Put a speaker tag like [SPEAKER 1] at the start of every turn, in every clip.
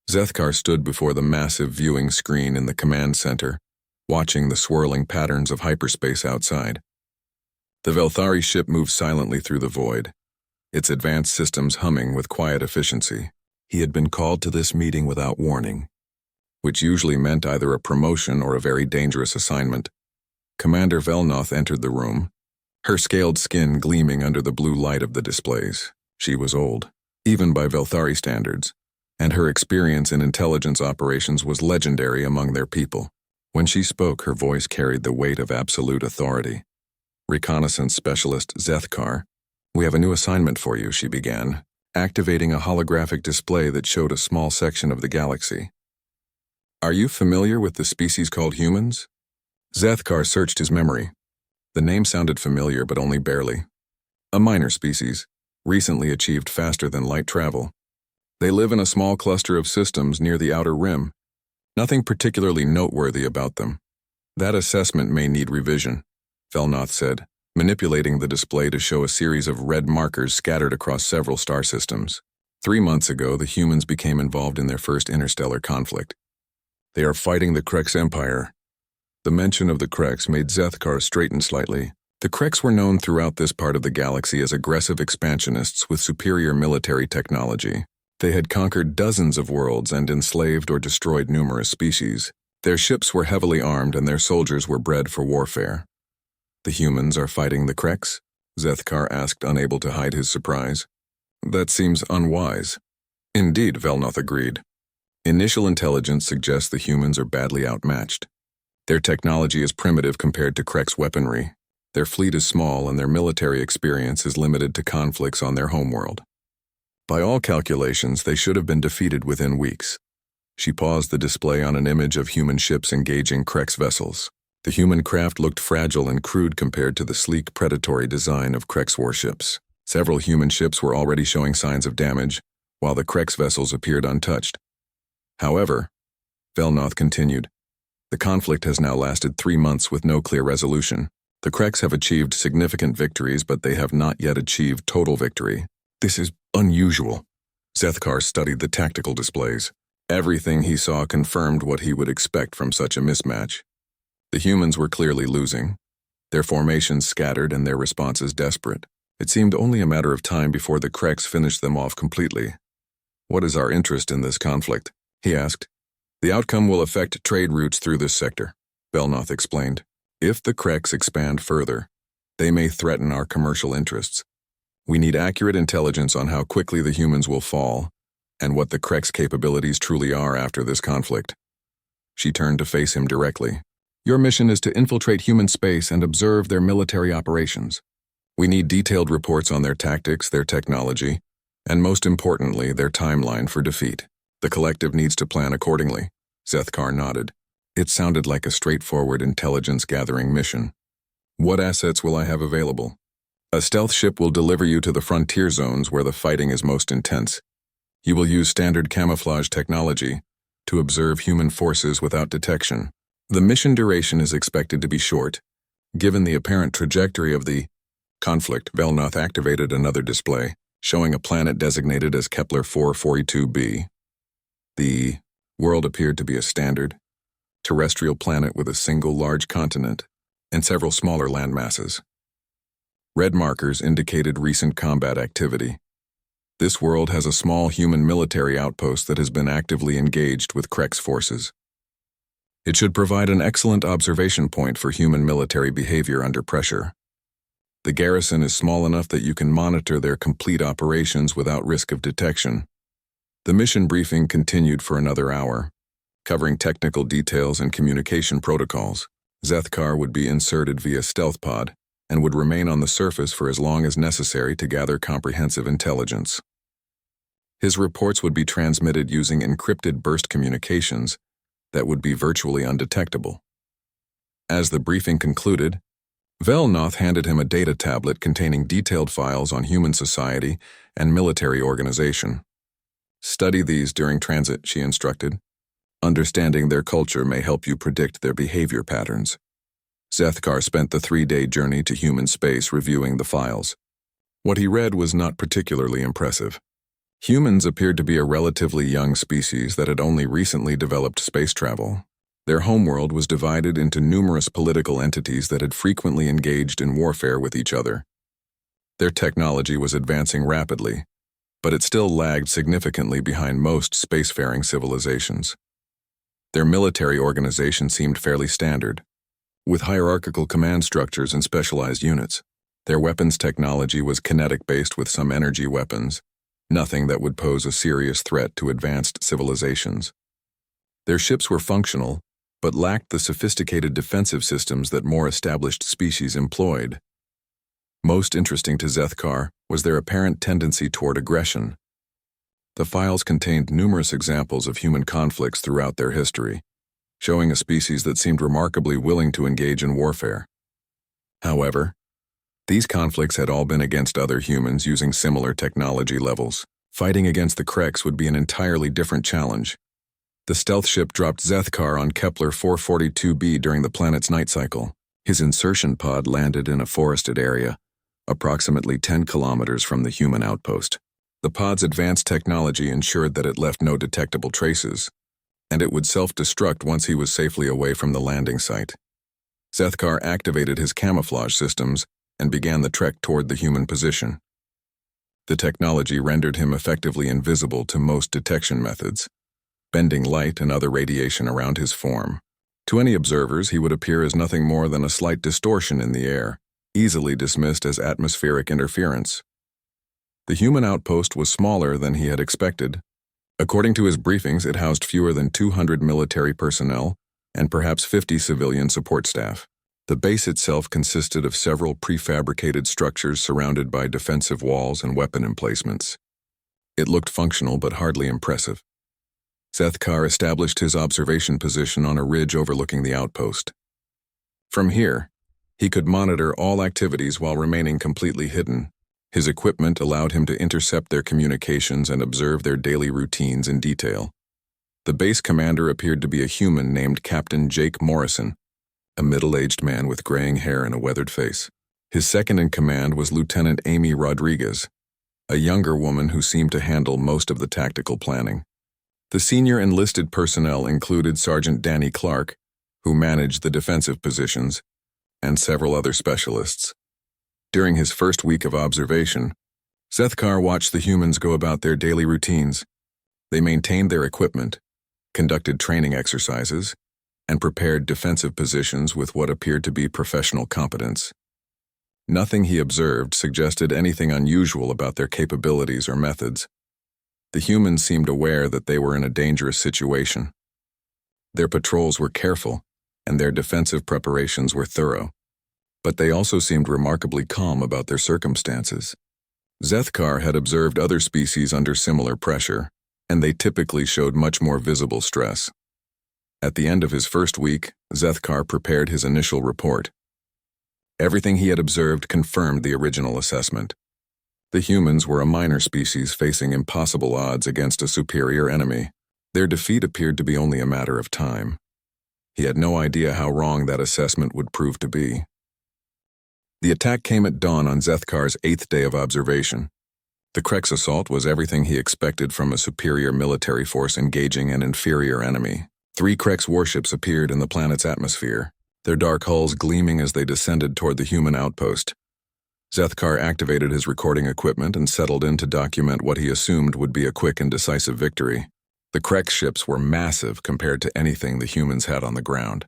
[SPEAKER 1] Zethkar stood before the massive viewing screen in the command center, watching the swirling patterns of hyperspace outside. The Velthari ship moved silently through the void, its advanced systems humming with quiet efficiency. He had been called to this meeting without warning, which usually meant either a promotion or a very dangerous assignment. Commander Velnoth entered the room, her scaled skin gleaming under the blue light of the displays. She was old, even by Velthari standards, and her experience in intelligence operations was legendary among their people. When she spoke, her voice carried the weight of absolute authority. "Reconnaissance Specialist Zethkar, we have a new assignment for you," she began, activating a holographic display that showed a small section of the galaxy. "Are you familiar with the species called humans?" Zethkar searched his memory. The name sounded familiar, but only barely. A minor species, recently achieved faster than light travel. They live in a small cluster of systems near the outer rim. Nothing particularly noteworthy about them. "That assessment may need revision," Velnoth said, manipulating the display to show a series of red markers scattered across several star systems. 3 months ago, the humans became involved in their first interstellar conflict. They are fighting the Krex Empire. The mention of the Krex made Zethkar straighten slightly. The Krex were known throughout this part of the galaxy as aggressive expansionists with superior military technology. They had conquered dozens of worlds and enslaved or destroyed numerous species. Their ships were heavily armed and their soldiers were bred for warfare. "The humans are fighting the Krex?" Zethkar asked, unable to hide his surprise. "That seems unwise." "Indeed," Velnoth agreed. "Initial intelligence suggests the humans are badly outmatched. Their technology is primitive compared to Krex weaponry. Their fleet is small and their military experience is limited to conflicts on their homeworld. By all calculations, they should have been defeated within weeks." She paused the display on an image of human ships engaging Krex vessels. The human craft looked fragile and crude compared to the sleek, predatory design of Krex warships. Several human ships were already showing signs of damage, while the Krex vessels appeared untouched. "However," Velnoth continued, "the conflict has now lasted 3 months with no clear resolution. The Krex have achieved significant victories, but they have not yet achieved total victory. This is unusual." Zethkar studied the tactical displays. Everything he saw confirmed what he would expect from such a mismatch. The humans were clearly losing, their formations scattered and their responses desperate. It seemed only a matter of time before the Krex finished them off completely. "What is our interest in this conflict?" he asked. "The outcome will affect trade routes through this sector," Velnoth explained. "If the Krex expand further, they may threaten our commercial interests. We need accurate intelligence on how quickly the humans will fall and what the Krex capabilities truly are after this conflict." She turned to face him directly. "Your mission is to infiltrate human space and observe their military operations. We need detailed reports on their tactics, their technology, and most importantly, their timeline for defeat. The collective needs to plan accordingly." Zethkar nodded. It sounded like a straightforward intelligence-gathering mission. "What assets will I have available?" "A stealth ship will deliver you to the frontier zones where the fighting is most intense. You will use standard camouflage technology to observe human forces without detection. The mission duration is expected to be short. Given the apparent trajectory of the conflict," Velnoth activated another display, showing a planet designated as Kepler 442b. The world appeared to be a standard terrestrial planet with a single large continent and several smaller landmasses. Red markers indicated recent combat activity. This world has a small human military outpost that has been actively engaged with Krex forces. It should provide an excellent observation point for human military behavior under pressure. The garrison is small enough that you can monitor their complete operations without risk of detection. The mission briefing continued for another hour, covering technical details and communication protocols. Zethkar would be inserted via stealth pod and would remain on the surface for as long as necessary to gather comprehensive intelligence. His reports would be transmitted using encrypted burst communications that would be virtually undetectable. As the briefing concluded, Velnoth handed him a data tablet containing detailed files on human society and military organization. "Study these during transit," she instructed. "Understanding their culture may help you predict their behavior patterns." Zethkar spent the 3-day journey to human space reviewing the files. What he read was not particularly impressive. Humans appeared to be a relatively young species that had only recently developed space travel. Their homeworld was divided into numerous political entities that had frequently engaged in warfare with each other. Their technology was advancing rapidly, but it still lagged significantly behind most spacefaring civilizations. Their military organization seemed fairly standard, with hierarchical command structures and specialized units. Their weapons technology was kinetic-based with some energy weapons, nothing that would pose a serious threat to advanced civilizations. Their ships were functional, but lacked the sophisticated defensive systems that more established species employed. Most interesting to Zethkar was their apparent tendency toward aggression. The files contained numerous examples of human conflicts throughout their history, showing a species that seemed remarkably willing to engage in warfare. However, these conflicts had all been against other humans using similar technology levels. Fighting against the Kreks would be an entirely different challenge. The stealth ship dropped Zethkar on Kepler 442b during the planet's night cycle. His insertion pod landed in a forested area, approximately 10 kilometers from the human outpost. The pod's advanced technology ensured that it left no detectable traces, and it would self-destruct once he was safely away from the landing site. Zethkar activated his camouflage systems and began the trek toward the human position. The technology rendered him effectively invisible to most detection methods, bending light and other radiation around his form. To any observers, he would appear as nothing more than a slight distortion in the air, easily dismissed as atmospheric interference. The human outpost was smaller than he had expected. According to his briefings, it housed fewer than 200 military personnel and perhaps 50 civilian support staff. The base itself consisted of several prefabricated structures surrounded by defensive walls and weapon emplacements. It looked functional but hardly impressive. Zethkar established his observation position on a ridge overlooking the outpost. From here, he could monitor all activities while remaining completely hidden. His equipment allowed him to intercept their communications and observe their daily routines in detail. The base commander appeared to be a human named Captain Jake Morrison, a middle-aged man with graying hair and a weathered face. His second-in-command was Lieutenant Amy Rodriguez, a younger woman who seemed to handle most of the tactical planning. The senior enlisted personnel included Sergeant Danny Clark, who managed the defensive positions, and several other specialists. During his first week of observation, Zethkar watched the humans go about their daily routines. They maintained their equipment, conducted training exercises, and prepared defensive positions with what appeared to be professional competence. Nothing he observed suggested anything unusual about their capabilities or methods. The humans seemed aware that they were in a dangerous situation. Their patrols were careful, and their defensive preparations were thorough. But they also seemed remarkably calm about their circumstances. Zethkar had observed other species under similar pressure, and they typically showed much more visible stress. At the end of his first week, Zethkar prepared his initial report. Everything he had observed confirmed the original assessment. The humans were a minor species facing impossible odds against a superior enemy. Their defeat appeared to be only a matter of time. He had no idea how wrong that assessment would prove to be. The attack came at dawn on Zethkar's 8th day of observation. The Kreks assault was everything he expected from a superior military force engaging an inferior enemy. 3 Kreks warships appeared in the planet's atmosphere, their dark hulls gleaming as they descended toward the human outpost. Zethkar activated his recording equipment and settled in to document what he assumed would be a quick and decisive victory. The Kreks ships were massive compared to anything the humans had on the ground.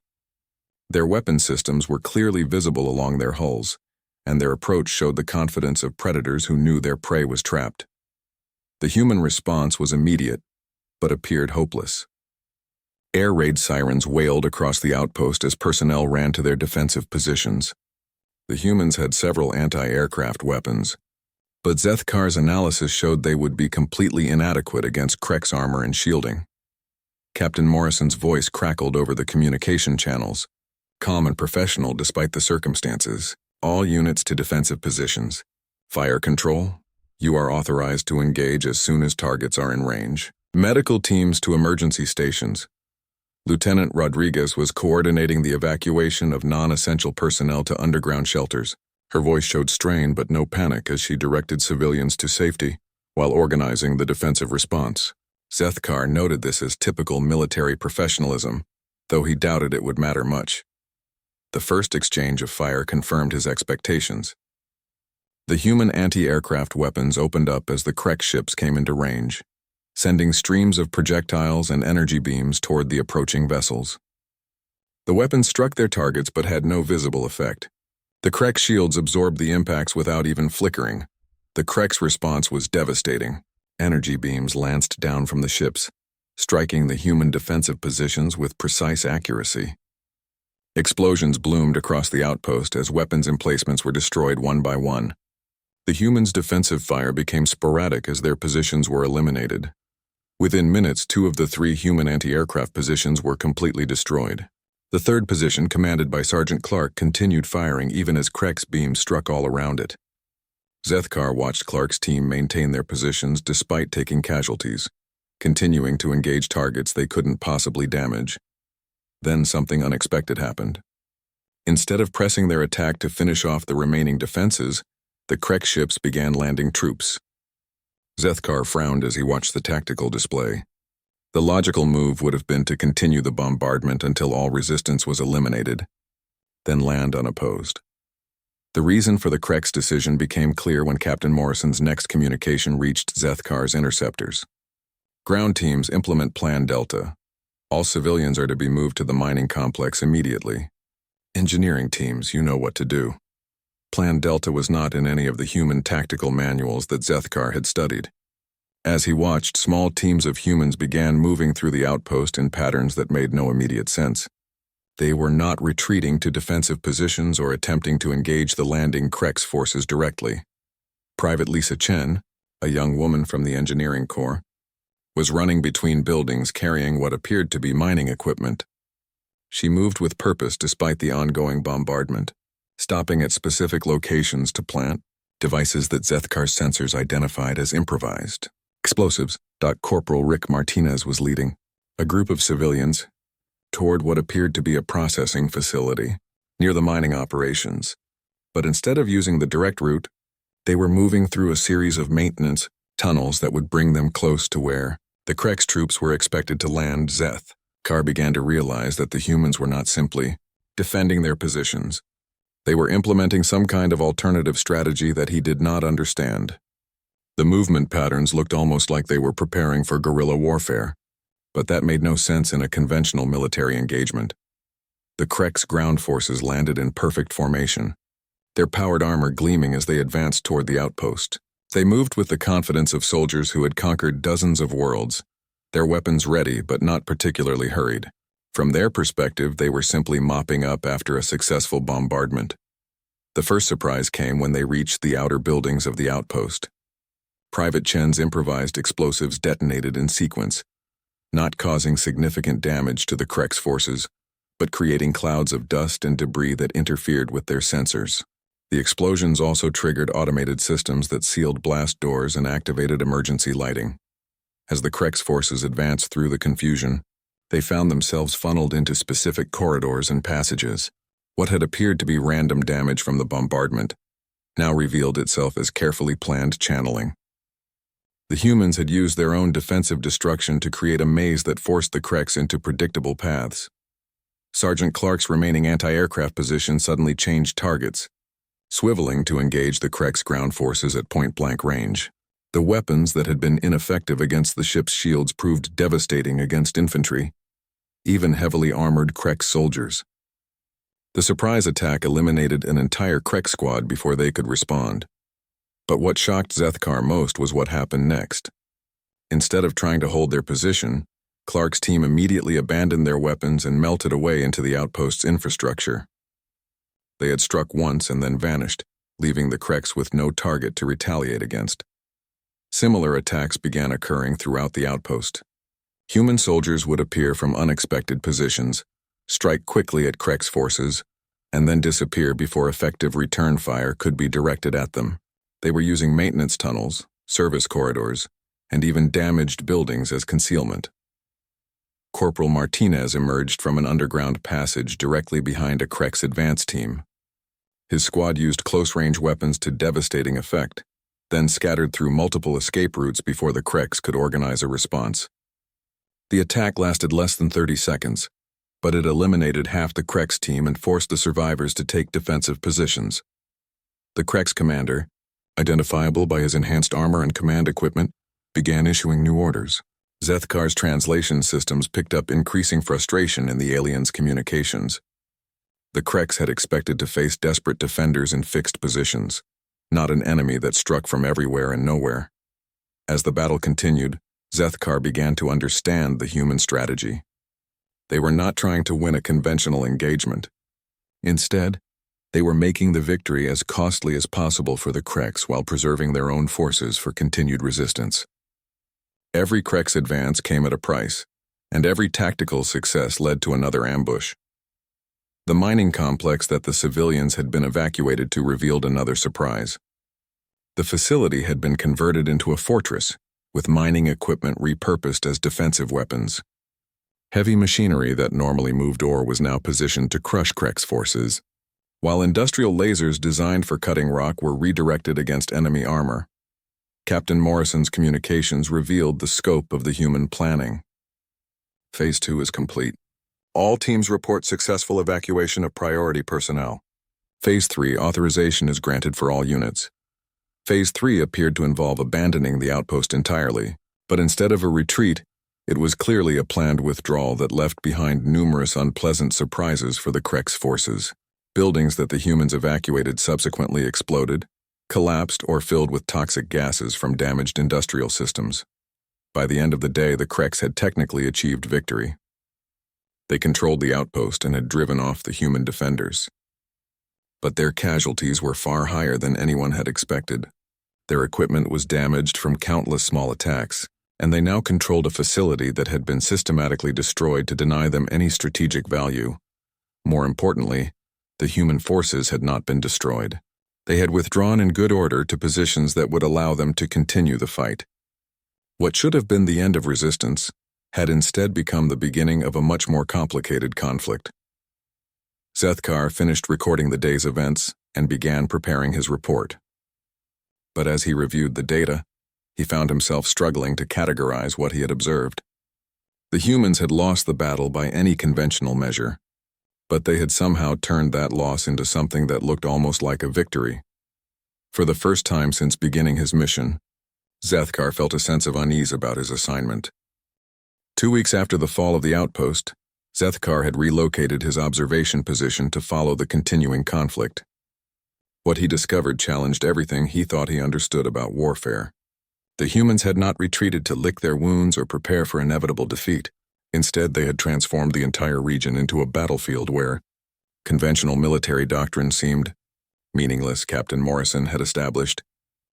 [SPEAKER 1] Their weapon systems were clearly visible along their hulls, and their approach showed the confidence of predators who knew their prey was trapped. The human response was immediate, but appeared hopeless. Air raid sirens wailed across the outpost as personnel ran to their defensive positions. The humans had several anti-aircraft weapons, but Zethkar's analysis showed they would be completely inadequate against Kreks armor and shielding. Captain Morrison's voice crackled over the communication channels, calm and professional despite the circumstances. All units to defensive positions. Fire control, you are authorized to engage as soon as targets are in range. Medical teams to emergency stations. Lieutenant Rodriguez was coordinating the evacuation of non-essential personnel to underground shelters. Her voice showed strain but no panic as she directed civilians to safety. while organizing the defensive response. Zethkar noted this as typical military professionalism, though he doubted it would matter much. The first exchange of fire confirmed his expectations. The human anti-aircraft weapons opened up as the Krek ships came into range, sending streams of projectiles and energy beams toward the approaching vessels. The weapons struck their targets but had no visible effect. The Krek shields absorbed the impacts without even flickering. The Krek's response was devastating. Energy beams lanced down from the ships, striking the human defensive positions with precise accuracy. Explosions bloomed across the outpost as weapons emplacements were destroyed one by one. The humans' defensive fire became sporadic as their positions were eliminated. Within minutes, 2 of the 3 human anti-aircraft positions were completely destroyed. The third position, commanded by Sergeant Clark, continued firing even as Krek's beams struck all around it. Zethkar watched Clark's team maintain their positions despite taking casualties, continuing to engage targets they couldn't possibly damage. Then something unexpected happened. Instead of pressing their attack to finish off the remaining defenses, the Krek ships began landing troops. Zethkar frowned as he watched the tactical display. The logical move would have been to continue the bombardment until all resistance was eliminated, then land unopposed. The reason for the Krek's decision became clear when Captain Morrison's next communication reached Zethkar's interceptors. Ground teams implement Plan Delta. All civilians are to be moved to the mining complex immediately. Engineering teams, you know what to do. Plan Delta was not in any of the human tactical manuals that Zethkar had studied. As he watched, small teams of humans began moving through the outpost in patterns that made no immediate sense. They were not retreating to defensive positions or attempting to engage the landing Krek's forces directly. Private Lisa Chen, a young woman from the engineering corps, was running between buildings carrying what appeared to be mining equipment. She moved with purpose despite the ongoing bombardment, stopping at specific locations to plant devices that Zethkar's sensors identified as improvised explosives. Corporal Rick Martinez was leading a group of civilians toward what appeared to be a processing facility near the mining operations. But instead of using the direct route, they were moving through a series of maintenance tunnels that would bring them close to where the Krek's troops were expected to land. Zethkar began to realize that the humans were not simply defending their positions. They were implementing some kind of alternative strategy that he did not understand. The movement patterns looked almost like they were preparing for guerrilla warfare, but that made no sense in a conventional military engagement. The Krek's ground forces landed in perfect formation, their powered armor gleaming as they advanced toward the outpost. They moved with the confidence of soldiers who had conquered dozens of worlds, their weapons ready but not particularly hurried. From their perspective, they were simply mopping up after a successful bombardment. The first surprise came when they reached the outer buildings of the outpost. Private Chen's improvised explosives detonated in sequence, not causing significant damage to the Krek's forces, but creating clouds of dust and debris that interfered with their sensors. The explosions also triggered automated systems that sealed blast doors and activated emergency lighting. As the Krek's forces advanced through the confusion, they found themselves funneled into specific corridors and passages. What had appeared to be random damage from the bombardment now revealed itself as carefully planned channeling. The humans had used their own defensive destruction to create a maze that forced the Krek's into predictable paths. Sergeant Clark's remaining anti-aircraft position suddenly changed targets, swiveling to engage the Krek's ground forces at point-blank range. The weapons that had been ineffective against the ship's shields proved devastating against infantry, even heavily armored Krek soldiers. The surprise attack eliminated an entire Krek squad before they could respond. But what shocked Zethkar most was what happened next. Instead of trying to hold their position, Clark's team immediately abandoned their weapons and melted away into the outpost's infrastructure. They had struck once and then vanished, leaving the Kreks with no target to retaliate against. Similar attacks began occurring throughout the outpost. Human soldiers would appear from unexpected positions, strike quickly at Krek's forces, and then disappear before effective return fire could be directed at them. They were using maintenance tunnels, service corridors, and even damaged buildings as concealment. Corporal Martinez emerged from an underground passage directly behind a Krek's advance team. His squad used close-range weapons to devastating effect, then scattered through multiple escape routes before the Kreks could organize a response. The attack lasted less than 30 seconds, but it eliminated half the Kreks team and forced the survivors to take defensive positions. The Kreks commander, identifiable by his enhanced armor and command equipment, began issuing new orders. Zethkar's translation systems picked up increasing frustration in the aliens' communications. The Kreks had expected to face desperate defenders in fixed positions, not an enemy that struck from everywhere and nowhere. As the battle continued, Zethkar began to understand the human strategy. They were not trying to win a conventional engagement. Instead, they were making the victory as costly as possible for the Kreks while preserving their own forces for continued resistance. Every Kreks advance came at a price, and every tactical success led to another ambush. The mining complex that the civilians had been evacuated to revealed another surprise. The facility had been converted into a fortress, with mining equipment repurposed as defensive weapons. Heavy machinery that normally moved ore was now positioned to crush Kreks forces, while industrial lasers designed for cutting rock were redirected against enemy armor. Captain Morrison's communications revealed the scope of the human planning. Phase 2 is complete. All teams report successful evacuation of priority personnel. Phase 3 authorization is granted for all units. Phase 3 appeared to involve abandoning the outpost entirely, but instead of a retreat, it was clearly a planned withdrawal that left behind numerous unpleasant surprises for the Kreks forces. Buildings that the humans evacuated subsequently exploded, collapsed, or filled with toxic gases from damaged industrial systems. By the end of the day, the Kreks had technically achieved victory. They controlled the outpost and had driven off the human defenders. But their casualties were far higher than anyone had expected. Their equipment was damaged from countless small attacks, and they now controlled a facility that had been systematically destroyed to deny them any strategic value. More importantly, the human forces had not been destroyed. They had withdrawn in good order to positions that would allow them to continue the fight. What should have been the end of resistance had instead become the beginning of a much more complicated conflict. Zethkar finished recording the day's events and began preparing his report. But as he reviewed the data, he found himself struggling to categorize what he had observed. The humans had lost the battle by any conventional measure, but they had somehow turned that loss into something that looked almost like a victory. For the first time since beginning his mission, Zethkar felt a sense of unease about his assignment. 2 weeks after the fall of the outpost, Zethkar had relocated his observation position to follow the continuing conflict. What he discovered challenged everything he thought he understood about warfare. The humans had not retreated to lick their wounds or prepare for inevitable defeat. Instead, they had transformed the entire region into a battlefield where conventional military doctrine seemed meaningless. Captain Morrison had established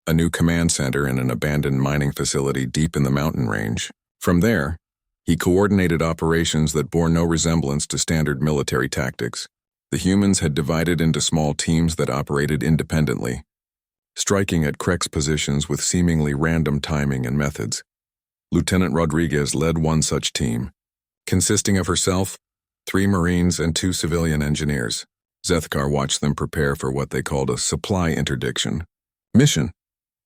[SPEAKER 1] a new command center in an abandoned mining facility deep in the mountain range. From there, he coordinated operations that bore no resemblance to standard military tactics. The humans had divided into small teams that operated independently, striking at Kreks positions with seemingly random timing and methods. Lieutenant Rodriguez led one such team, consisting of herself, 3 Marines, and 2 civilian engineers. Zethkar watched them prepare for what they called a supply interdiction mission.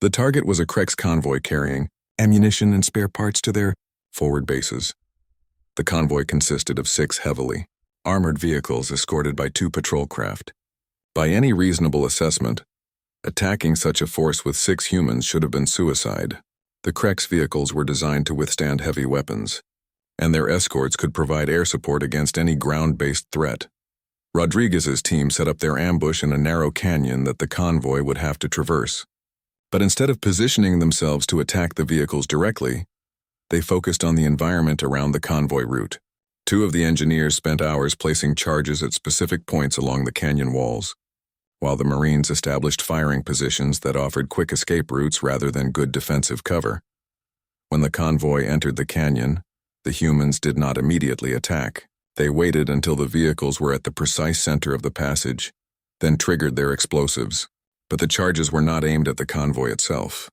[SPEAKER 1] The target was a Kreks convoy carrying ammunition and spare parts to their forward bases. The convoy consisted of 6 heavily armored vehicles escorted by 2 patrol craft. By any reasonable assessment, attacking such a force with 6 humans should have been suicide. The Kreks vehicles were designed to withstand heavy weapons, and their escorts could provide air support against any ground-based threat. Rodriguez's team set up their ambush in a narrow canyon that the convoy would have to traverse. But instead of positioning themselves to attack the vehicles directly, they focused on the environment around the convoy route. 2 of the engineers spent hours placing charges at specific points along the canyon walls, while the Marines established firing positions that offered quick escape routes rather than good defensive cover. When the convoy entered the canyon, the humans did not immediately attack. They waited until the vehicles were at the precise center of the passage, then triggered their explosives. But the charges were not aimed at the convoy itself.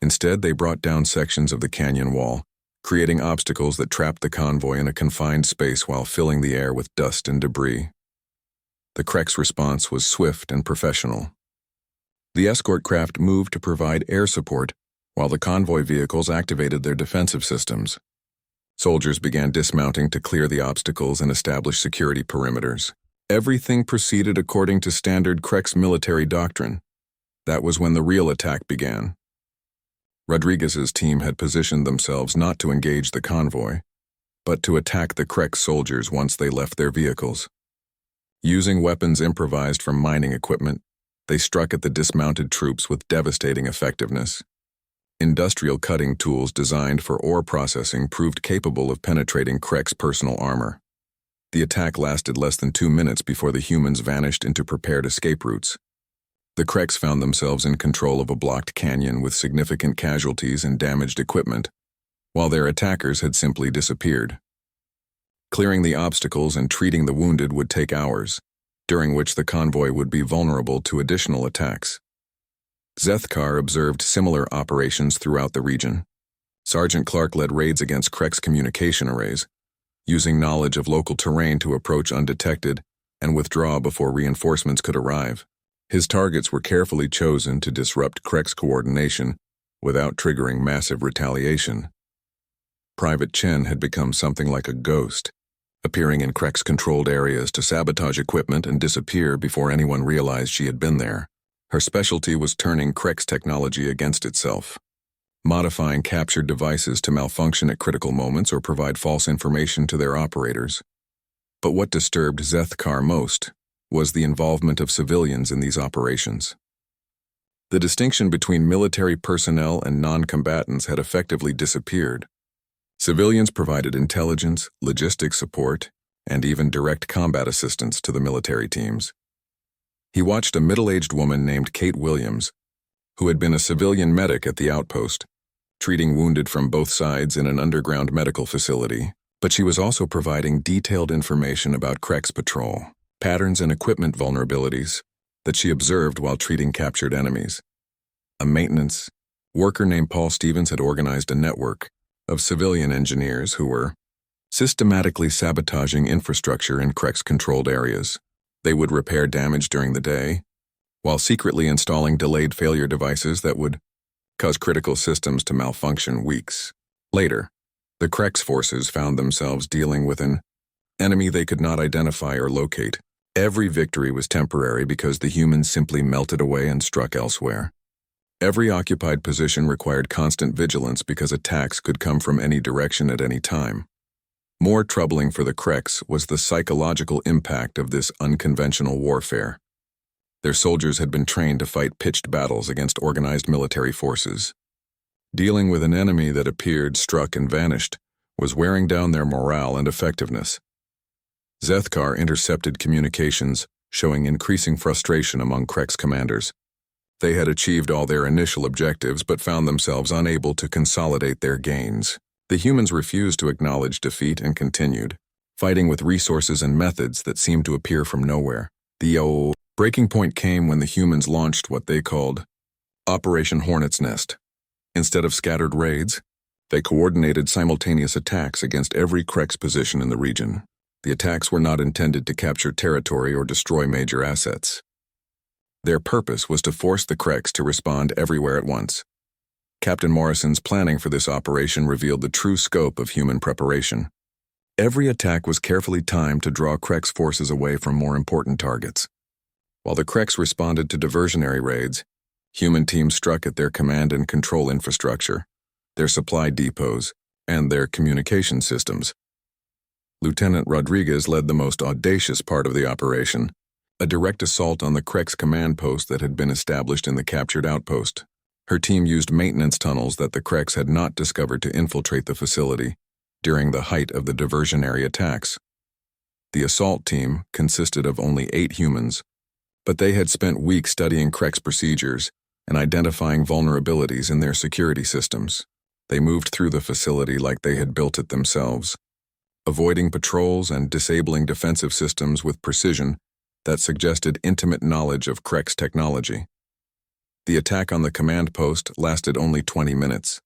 [SPEAKER 1] Instead, they brought down sections of the canyon wall, creating obstacles that trapped the convoy in a confined space while filling the air with dust and debris. The Kreks' response was swift and professional. The escort craft moved to provide air support, while the convoy vehicles activated their defensive systems. Soldiers began dismounting to clear the obstacles and establish security perimeters. Everything proceeded according to standard Krex military doctrine. That was when the real attack began. Rodriguez's team had positioned themselves not to engage the convoy, but to attack the Krex soldiers once they left their vehicles. Using weapons improvised from mining equipment, they struck at the dismounted troops with devastating effectiveness. Industrial cutting tools designed for ore processing proved capable of penetrating Krex personal armor. The attack lasted less than 2 minutes before the humans vanished into prepared escape routes. The Krex found themselves in control of a blocked canyon with significant casualties and damaged equipment, while their attackers had simply disappeared. Clearing the obstacles and treating the wounded would take hours, during which the convoy would be vulnerable to additional attacks. Zethkar observed similar operations throughout the region. Sergeant Clark led raids against Krex communication arrays, using knowledge of local terrain to approach undetected and withdraw before reinforcements could arrive. His targets were carefully chosen to disrupt Krex coordination without triggering massive retaliation. Private Chen had become something like a ghost, appearing in Krex-controlled areas to sabotage equipment and disappear before anyone realized she had been there. Her specialty was turning Krex technology against itself, modifying captured devices to malfunction at critical moments or provide false information to their operators. But what disturbed Zethkar most was the involvement of civilians in these operations. The distinction between military personnel and non-combatants had effectively disappeared. Civilians provided intelligence, logistics support, and even direct combat assistance to the military teams. He watched a middle-aged woman named Kate Williams, who had been a civilian medic at the outpost, treating wounded from both sides in an underground medical facility, but she was also providing detailed information about Krex patrol, patterns and equipment vulnerabilities that she observed while treating captured enemies. A maintenance worker named Paul Stevens had organized a network of civilian engineers who were systematically sabotaging infrastructure in Krex-controlled areas. They would repair damage during the day, while secretly installing delayed failure devices that would cause critical systems to malfunction weeks later. The Krex forces found themselves dealing with an enemy they could not identify or locate. Every victory was temporary because the humans simply melted away and struck elsewhere. Every occupied position required constant vigilance because attacks could come from any direction at any time. More troubling for the Krex was the psychological impact of this unconventional warfare. Their soldiers had been trained to fight pitched battles against organized military forces. Dealing with an enemy that appeared, struck, and vanished was wearing down their morale and effectiveness. Zethkar intercepted communications, showing increasing frustration among Krex commanders. They had achieved all their initial objectives but found themselves unable to consolidate their gains. The humans refused to acknowledge defeat and continued, fighting with resources and methods that seemed to appear from nowhere. The breaking point came when the humans launched what they called Operation Hornet's Nest. Instead of scattered raids, they coordinated simultaneous attacks against every Krex position in the region. The attacks were not intended to capture territory or destroy major assets. Their purpose was to force the Krex to respond everywhere at once. Captain Morrison's planning for this operation revealed the true scope of human preparation. Every attack was carefully timed to draw Krex forces away from more important targets. While the Krex responded to diversionary raids, human teams struck at their command and control infrastructure, their supply depots, and their communication systems. Lieutenant Rodriguez led the most audacious part of the operation, a direct assault on the Krex command post that had been established in the captured outpost. Her team used maintenance tunnels that the Krex had not discovered to infiltrate the facility during the height of the diversionary attacks. The assault team consisted of only 8 humans, but they had spent weeks studying Krex procedures and identifying vulnerabilities in their security systems. They moved through the facility like they had built it themselves, avoiding patrols and disabling defensive systems with precision that suggested intimate knowledge of Krex technology. The attack on the command post lasted only 20 minutes,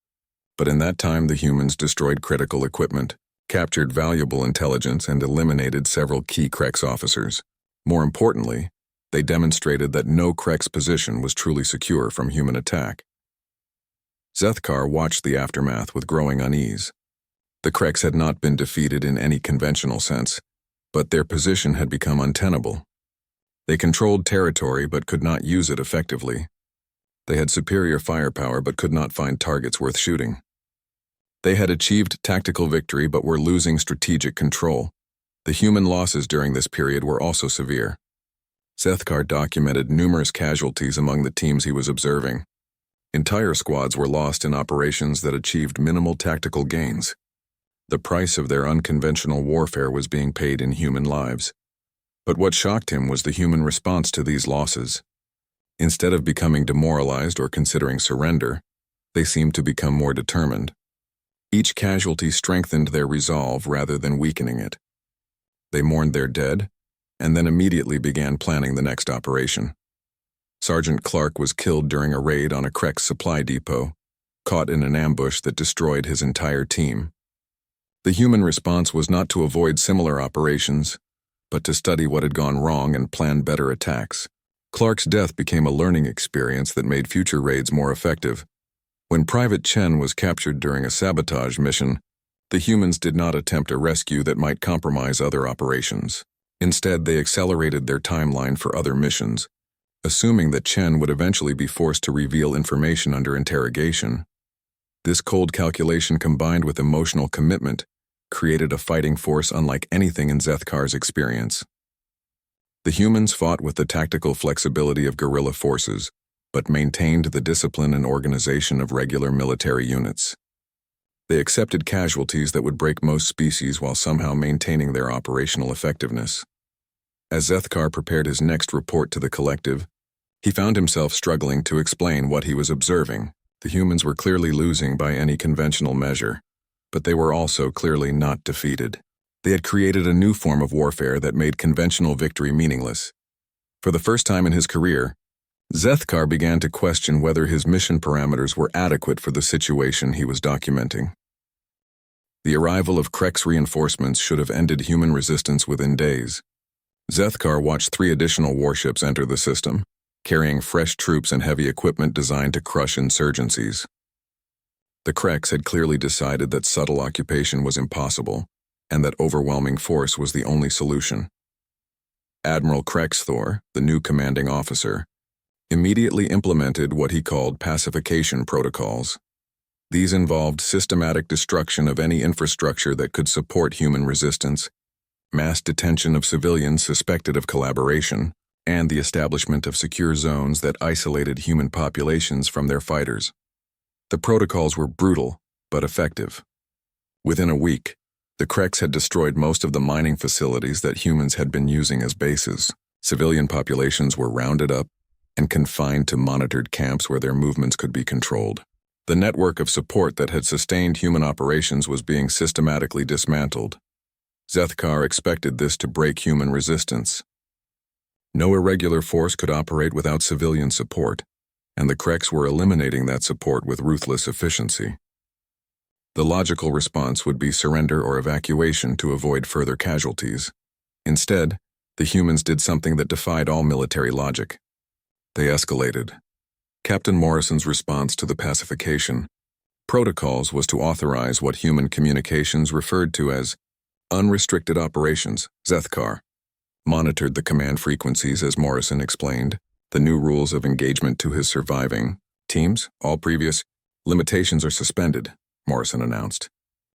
[SPEAKER 1] but in that time the humans destroyed critical equipment, captured valuable intelligence, and eliminated several key Krex officers. More importantly, They demonstrated that no Krek's position was truly secure from human attack. Zethkar watched the aftermath with growing unease. The Kreks had not been defeated in any conventional sense, but their position had become untenable. They controlled territory but could not use it effectively. They had superior firepower but could not find targets worth shooting. They had achieved tactical victory but were losing strategic control. The human losses during this period were also severe. Zethkar documented numerous casualties among the teams he was observing. Entire squads were lost in operations that achieved minimal tactical gains. The price of their unconventional warfare was being paid in human lives. But what shocked him was the human response to these losses. Instead of becoming demoralized or considering surrender, they seemed to become more determined. Each casualty strengthened their resolve rather than weakening it. They mourned their dead, and then immediately began planning the next operation. Sergeant Clark was killed during a raid on a Krek supply depot, caught in an ambush that destroyed his entire team. The human response was not to avoid similar operations, but to study what had gone wrong and plan better attacks. Clark's death became a learning experience that made future raids more effective. When Private Chen was captured during a sabotage mission, the humans did not attempt a rescue that might compromise other operations. Instead, they accelerated their timeline for other missions, assuming that Chen would eventually be forced to reveal information under interrogation. This cold calculation combined with emotional commitment created a fighting force unlike anything in Zethkar's experience. The humans fought with the tactical flexibility of guerrilla forces, but maintained the discipline and organization of regular military units. They accepted casualties that would break most species while somehow maintaining their operational effectiveness. As Zethkar prepared his next report to the collective, he found himself struggling to explain what he was observing. The humans were clearly losing by any conventional measure, but they were also clearly not defeated. They had created a new form of warfare that made conventional victory meaningless. For the first time in his career, Zethkar began to question whether his mission parameters were adequate for the situation he was documenting. The arrival of Krek's reinforcements should have ended human resistance within days. Zethkar watched 3 additional warships enter the system, carrying fresh troops and heavy equipment designed to crush insurgencies. The Kreks had clearly decided that subtle occupation was impossible, and that overwhelming force was the only solution. Admiral Krexthor, the new commanding officer, immediately implemented what he called pacification protocols. These involved systematic destruction of any infrastructure that could support human resistance, mass detention of civilians suspected of collaboration, and the establishment of secure zones that isolated human populations from their fighters. The protocols were brutal, but effective. Within a week, the Kreks had destroyed most of the mining facilities that humans had been using as bases. Civilian populations were rounded up and confined to monitored camps where their movements could be controlled. The network of support that had sustained human operations was being systematically dismantled. Zethkar expected this to break human resistance. No irregular force could operate without civilian support, and the Kreks were eliminating that support with ruthless efficiency. The logical response would be surrender or evacuation to avoid further casualties. Instead, the humans did something that defied all military logic. They escalated. Captain Morrison's response to the pacification protocols was to authorize what human communications referred to as unrestricted operations. Zethkar monitored the command frequencies as Morrison explained the new rules of engagement to his surviving teams. All previous limitations are suspended, Morrison announced.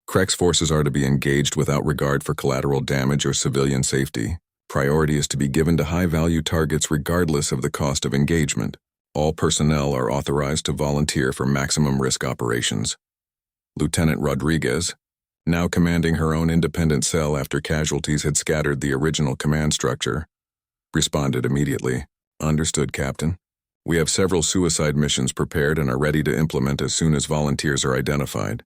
[SPEAKER 1] Krek's forces are to be engaged without regard for collateral damage or civilian safety. Priority is to be given to high-value targets regardless of the cost of engagement. All personnel are authorized to volunteer for maximum risk operations. Lieutenant Rodriguez, now commanding her own independent cell after casualties had scattered the original command structure, responded immediately. Understood, Captain. We have several suicide missions prepared and are ready to implement as soon as volunteers are identified.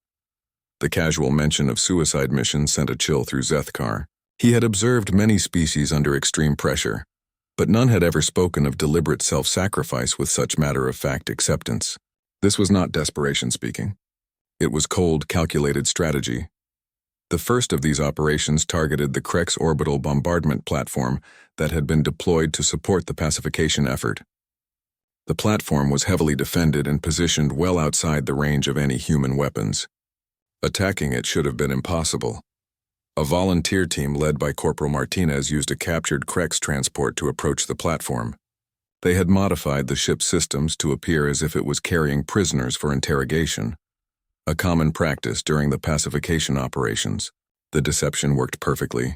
[SPEAKER 1] The casual mention of suicide missions sent a chill through Zethkar. He had observed many species under extreme pressure, but none had ever spoken of deliberate self-sacrifice with such matter-of-fact acceptance. This was not desperation speaking. It was cold, calculated strategy. The first of these operations targeted the Krex orbital bombardment platform that had been deployed to support the pacification effort. The platform was heavily defended and positioned well outside the range of any human weapons. Attacking it should have been impossible. A volunteer team led by Corporal Martinez used a captured Krex transport to approach the platform. They had modified the ship's systems to appear as if it was carrying prisoners for interrogation, a common practice during the pacification operations. The deception worked perfectly,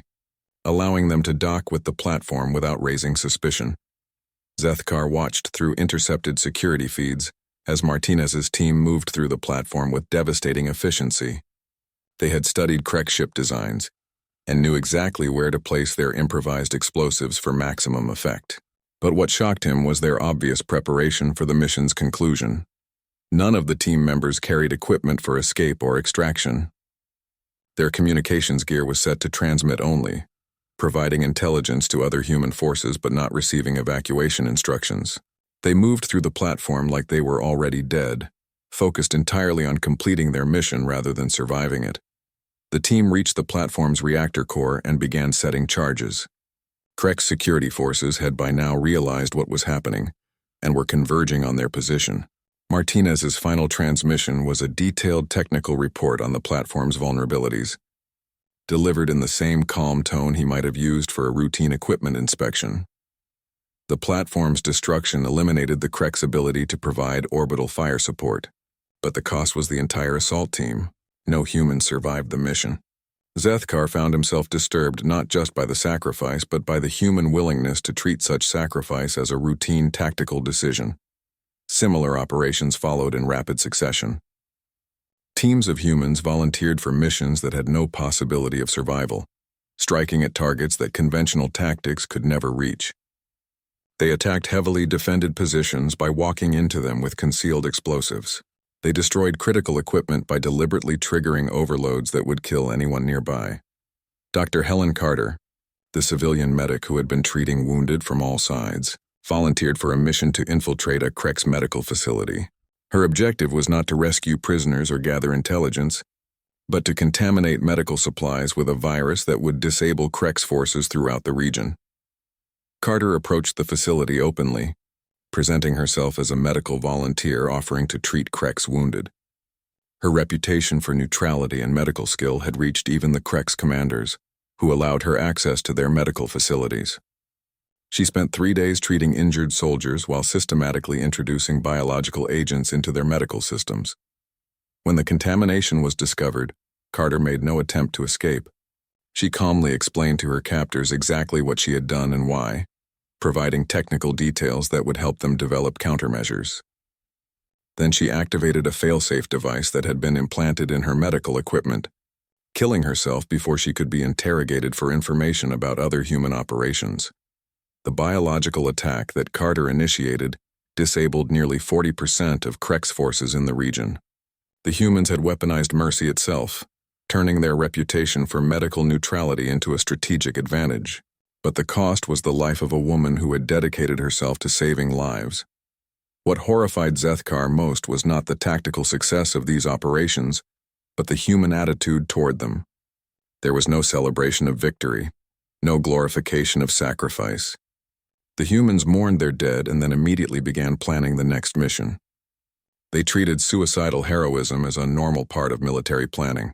[SPEAKER 1] allowing them to dock with the platform without raising suspicion. Zethkar watched through intercepted security feeds as Martinez's team moved through the platform with devastating efficiency. They had studied Krex ship designs and knew exactly where to place their improvised explosives for maximum effect. But what shocked him was their obvious preparation for the mission's conclusion. None of the team members carried equipment for escape or extraction. Their communications gear was set to transmit only, providing intelligence to other human forces but not receiving evacuation instructions. They moved through the platform like they were already dead, focused entirely on completing their mission rather than surviving it. The team reached the platform's reactor core and began setting charges. Krex security forces had by now realized what was happening and were converging on their position. Martinez's final transmission was a detailed technical report on the platform's vulnerabilities, delivered in the same calm tone he might have used for a routine equipment inspection. The platform's destruction eliminated the Krex ability to provide orbital fire support, but the cost was the entire assault team. No humans survived the mission. Zethkar found himself disturbed not just by the sacrifice but by the human willingness to treat such sacrifice as a routine tactical decision. Similar operations followed in rapid succession. Teams of humans volunteered for missions that had no possibility of survival, striking at targets that conventional tactics could never reach. They attacked heavily defended positions by walking into them with concealed explosives. They destroyed critical equipment by deliberately triggering overloads that would kill anyone nearby. Dr. Helen Carter, the civilian medic who had been treating wounded from all sides, volunteered for a mission to infiltrate a Krex medical facility. Her objective was not to rescue prisoners or gather intelligence, but to contaminate medical supplies with a virus that would disable Krex forces throughout the region. Carter approached the facility openly, presenting herself as a medical volunteer offering to treat Krex wounded. Her reputation for neutrality and medical skill had reached even the Krex commanders, who allowed her access to their medical facilities. She spent 3 days treating injured soldiers while systematically introducing biological agents into their medical systems. When the contamination was discovered, Carter made no attempt to escape. She calmly explained to her captors exactly what she had done and why, providing technical details that would help them develop countermeasures. Then she activated a failsafe device that had been implanted in her medical equipment, killing herself before she could be interrogated for information about other human operations. The biological attack that Carter initiated disabled nearly 40% of Krex forces in the region. The humans had weaponized mercy itself, turning their reputation for medical neutrality into a strategic advantage. But the cost was the life of a woman who had dedicated herself to saving lives. What horrified Zethkar most was not the tactical success of these operations, but the human attitude toward them. There was no celebration of victory, no glorification of sacrifice. The humans mourned their dead and then immediately began planning the next mission. They treated suicidal heroism as a normal part of military planning.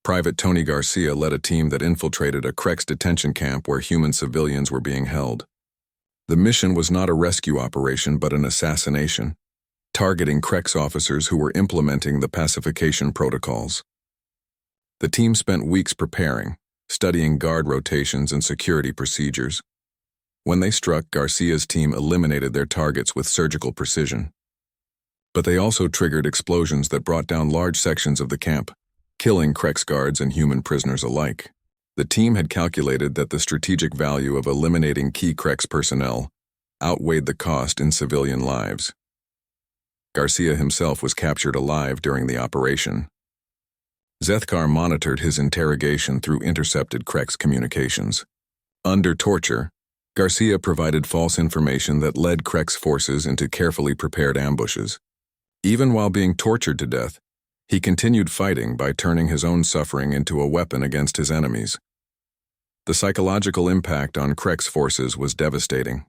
[SPEAKER 1] Private Tony Garcia led a team that infiltrated a Krex detention camp where human civilians were being held. The mission was not a rescue operation but an assassination, targeting Krex officers who were implementing the pacification protocols. The team spent weeks preparing, studying guard rotations and security procedures. When they struck, Garcia's team eliminated their targets with surgical precision. But they also triggered explosions that brought down large sections of the camp, killing Krex guards and human prisoners alike. The team had calculated that the strategic value of eliminating key Krex personnel outweighed the cost in civilian lives. Garcia himself was captured alive during the operation. Zethkar monitored his interrogation through intercepted Krex communications. Under torture, Garcia provided false information that led Krex forces into carefully prepared ambushes. Even while being tortured to death, He continued fighting by turning his own suffering into a weapon against his enemies. The psychological impact on Krek's forces was devastating.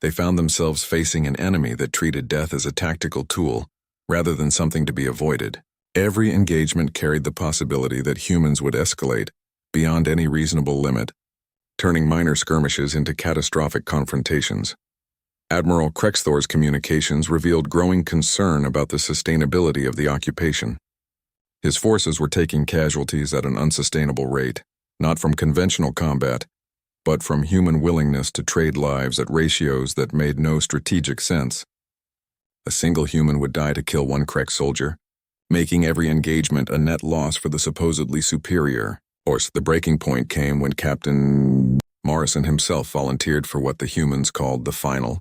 [SPEAKER 1] They found themselves facing an enemy that treated death as a tactical tool, rather than something to be avoided. Every engagement carried the possibility that humans would escalate, beyond any reasonable limit, turning minor skirmishes into catastrophic confrontations. Admiral Krexthor's communications revealed growing concern about the sustainability of the occupation. His forces were taking casualties at an unsustainable rate, not from conventional combat, but from human willingness to trade lives at ratios that made no strategic sense. A single human would die to kill one Krek soldier, making every engagement a net loss for the supposedly superior. The breaking point came when Captain Morrison himself volunteered for what the humans called the final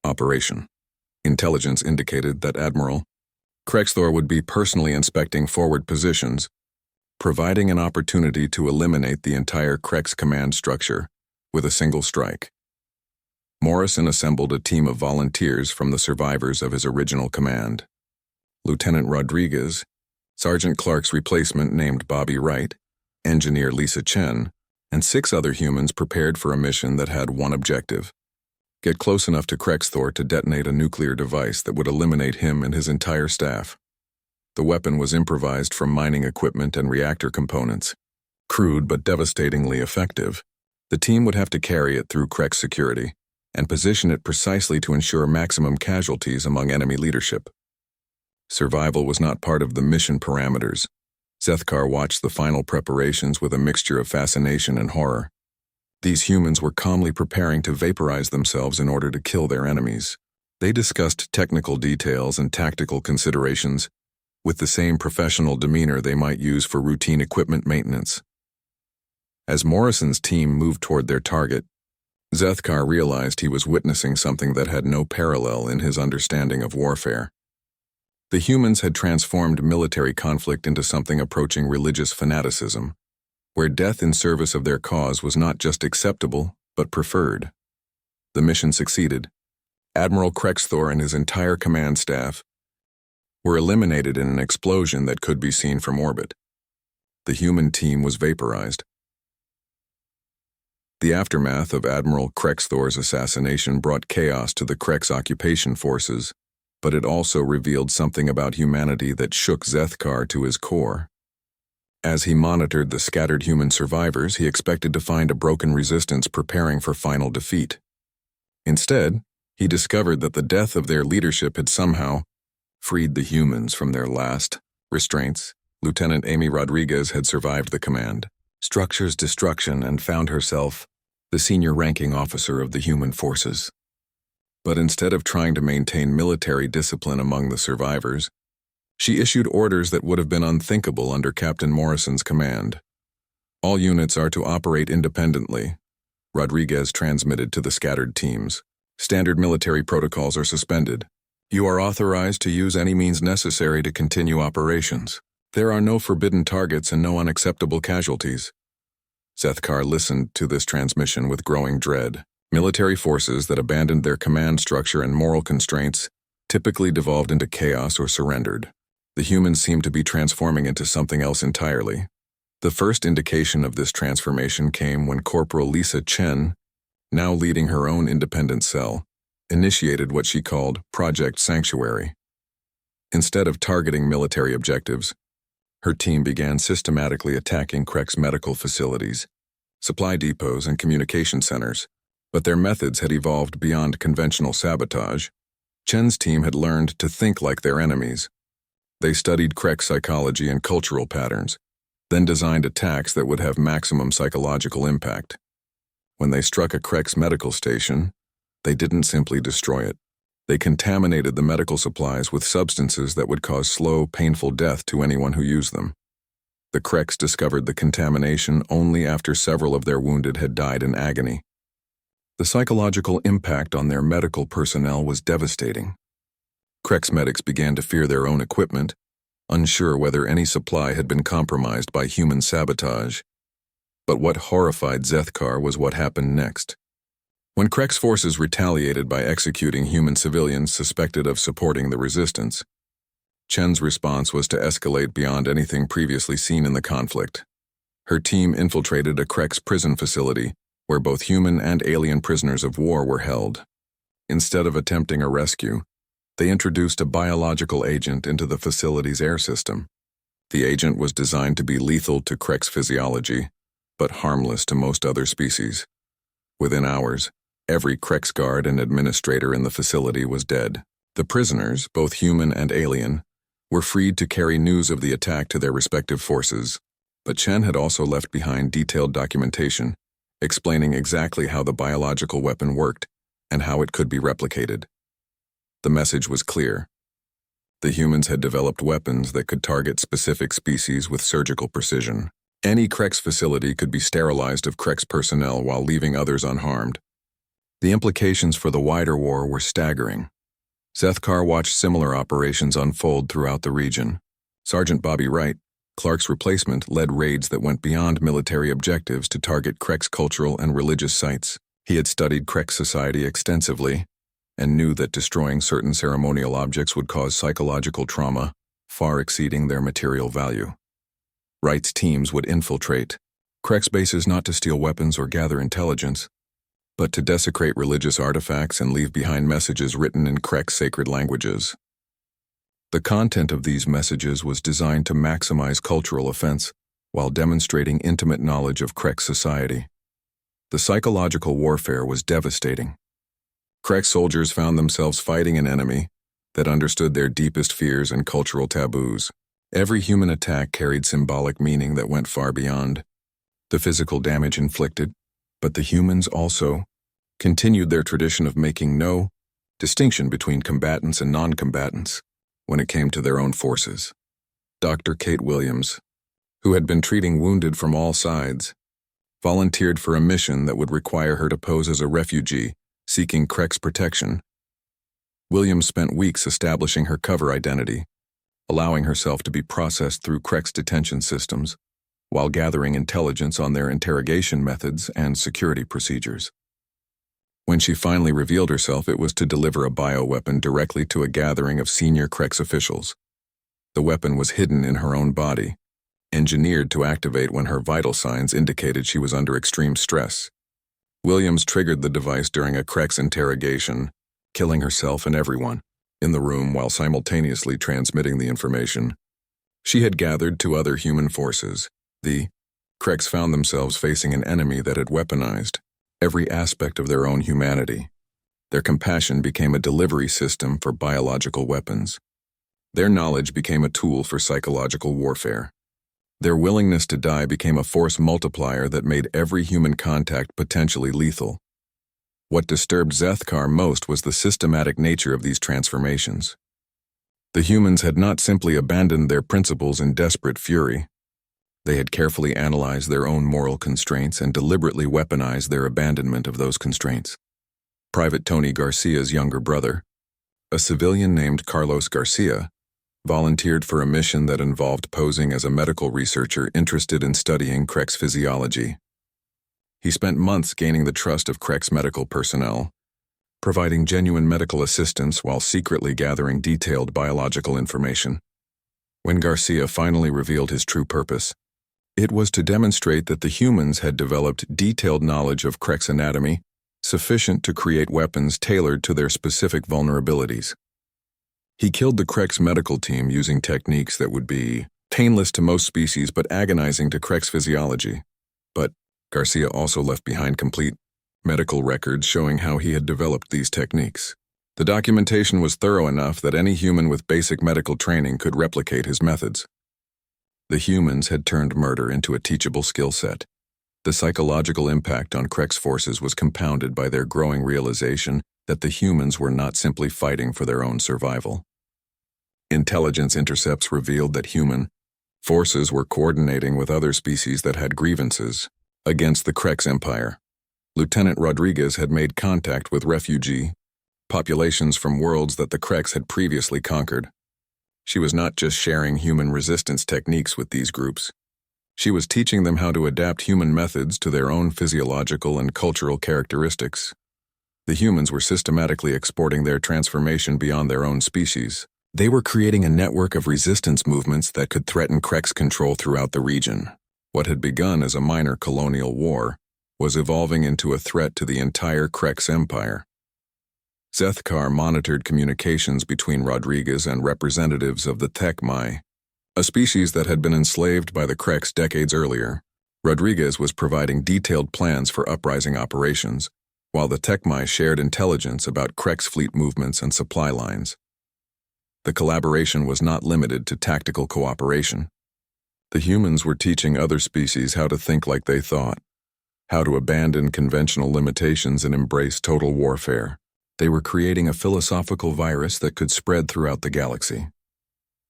[SPEAKER 1] operation. Intelligence indicated that Admiral Krexthor would be personally inspecting forward positions, providing an opportunity to eliminate the entire Krek's command structure with a single strike. Morrison assembled a team of volunteers from the survivors of his original command. Lieutenant Rodriguez, Sergeant Clark's replacement named Bobby Wright, Engineer Lisa Chen, and 6 other humans prepared for a mission that had one objective: get close enough to Krexthor to detonate a nuclear device that would eliminate him and his entire staff. The weapon was improvised from mining equipment and reactor components. Crude but devastatingly effective, the team would have to carry it through Krek's security and position it precisely to ensure maximum casualties among enemy leadership. Survival was not part of the mission parameters. Zethkar watched the final preparations with a mixture of fascination and horror. These humans were calmly preparing to vaporize themselves in order to kill their enemies. They discussed technical details and tactical considerations with the same professional demeanor they might use for routine equipment maintenance. As Morrison's team moved toward their target, Zethkar realized he was witnessing something that had no parallel in his understanding of warfare. The humans had transformed military conflict into something approaching religious fanaticism, where death in service of their cause was not just acceptable, but preferred. The mission succeeded. Admiral Krexthor and his entire command staff were eliminated in an explosion that could be seen from orbit. The human team was vaporized. The aftermath of Admiral Krexthor's assassination brought chaos to the Krek's occupation forces, but it also revealed something about humanity that shook Zethkar to his core. As he monitored the scattered human survivors, he expected to find a broken resistance preparing for final defeat. Instead, he discovered that the death of their leadership had somehow freed the humans from their last restraints. Lieutenant Amy Rodriguez had survived the command structure's destruction and found herself the senior ranking officer of the human forces. But instead of trying to maintain military discipline among the survivors, she issued orders that would have been unthinkable under Captain Morrison's command. All units are to operate independently, Rodriguez transmitted to the scattered teams. Standard military protocols are suspended. You are authorized to use any means necessary to continue operations. There are no forbidden targets and no unacceptable casualties. Zethkar listened to this transmission with growing dread. Military forces that abandoned their command structure and moral constraints typically devolved into chaos or surrendered. The humans seemed to be transforming into something else entirely. The first indication of this transformation came when Corporal Lisa Chen, now leading her own independent cell, initiated what she called Project Sanctuary. Instead of targeting military objectives, her team began systematically attacking Krek's medical facilities, supply depots, and communication centers. But their methods had evolved beyond conventional sabotage. Chen's team had learned to think like their enemies. They studied Krek's psychology and cultural patterns, then designed attacks that would have maximum psychological impact. When they struck a Krek's medical station, they didn't simply destroy it. They contaminated the medical supplies with substances that would cause slow, painful death to anyone who used them. The Kreks discovered the contamination only after several of their wounded had died in agony. The psychological impact on their medical personnel was devastating. Krek's medics began to fear their own equipment, unsure whether any supply had been compromised by human sabotage. But what horrified Zethkar was what happened next. When Krek's forces retaliated by executing human civilians suspected of supporting the resistance, Chen's response was to escalate beyond anything previously seen in the conflict. Her team infiltrated a Krex prison facility where both human and alien prisoners of war were held. Instead of attempting a rescue, they introduced a biological agent into the facility's air system. The agent was designed to be lethal to Krex physiology, but harmless to most other species. Within hours, every Krex guard and administrator in the facility was dead. The prisoners, both human and alien, were freed to carry news of the attack to their respective forces, but Chen had also left behind detailed documentation explaining exactly how the biological weapon worked and how it could be replicated. The message was clear. The humans had developed weapons that could target specific species with surgical precision. Any Krex facility could be sterilized of Krex personnel while leaving others unharmed. The implications for the wider war were staggering. Zethkar watched similar operations unfold throughout the region. Sergeant Bobby Wright, Clark's replacement, led raids that went beyond military objectives to target Krex cultural and religious sites. He had studied Krex society extensively and knew that destroying certain ceremonial objects would cause psychological trauma, far exceeding their material value. Wright's teams would infiltrate Krex bases not to steal weapons or gather intelligence, but to desecrate religious artifacts and leave behind messages written in Krex sacred languages. The content of these messages was designed to maximize cultural offense while demonstrating intimate knowledge of Krex society. The psychological warfare was devastating. Krex soldiers found themselves fighting an enemy that understood their deepest fears and cultural taboos. Every human attack carried symbolic meaning that went far beyond the physical damage inflicted, but the humans also continued their tradition of making no distinction between combatants and non-combatants when it came to their own forces. Dr. Kate Williams, who had been treating wounded from all sides, volunteered for a mission that would require her to pose as a refugee seeking Krex protection. Williams spent weeks establishing her cover identity, allowing herself to be processed through Krex detention systems, while gathering intelligence on their interrogation methods and security procedures. When she finally revealed herself, it was to deliver a bioweapon directly to a gathering of senior Krex officials. The weapon was hidden in her own body, engineered to activate when her vital signs indicated she was under extreme stress. Williams triggered the device during a Krex interrogation, killing herself and everyone in the room while simultaneously transmitting the information. She had gathered to other human forces. The Krex found themselves facing an enemy that had weaponized every aspect of their own humanity. Their compassion became a delivery system for biological weapons. Their knowledge became a tool for psychological warfare. Their willingness to die became a force multiplier that made every human contact potentially lethal. What disturbed Zethkar most was the systematic nature of these transformations. The humans had not simply abandoned their principles in desperate fury. They had carefully analyzed their own moral constraints and deliberately weaponized their abandonment of those constraints. Private Tony Garcia's younger brother, a civilian named Carlos Garcia, volunteered for a mission that involved posing as a medical researcher interested in studying Krex physiology. He spent months gaining the trust of Krex medical personnel, providing genuine medical assistance while secretly gathering detailed biological information. When Garcia finally revealed his true purpose, it was to demonstrate that the humans had developed detailed knowledge of Krex anatomy sufficient to create weapons tailored to their specific vulnerabilities. He killed the Krex medical team using techniques that would be painless to most species but agonizing to Krex physiology. But Garcia also left behind complete medical records showing how he had developed these techniques. The documentation was thorough enough that any human with basic medical training could replicate his methods. The humans had turned murder into a teachable skill set. The psychological impact on Krex forces was compounded by their growing realization that the humans were not simply fighting for their own survival. Intelligence intercepts revealed that human forces were coordinating with other species that had grievances against the Krex Empire. Lieutenant Rodriguez had made contact with refugee populations from worlds that the Krex had previously conquered. She was not just sharing human resistance techniques with these groups. She was teaching them how to adapt human methods to their own physiological and cultural characteristics. The humans were systematically exporting their transformation beyond their own species, They were creating a network of resistance movements that could threaten Krek's control throughout the region. What had begun as a minor colonial war was evolving into a threat to the entire Krek's empire. Zethkar monitored communications between Rodriguez and representatives of the Tekmai, a species that had been enslaved by the Kreks decades earlier. Rodriguez was providing detailed plans for uprising operations, while the Tekmai shared intelligence about Krek's fleet movements and supply lines. The collaboration was not limited to tactical cooperation. The humans were teaching other species how to think like they thought, how to abandon conventional limitations and embrace total warfare. They were creating a philosophical virus that could spread throughout the galaxy.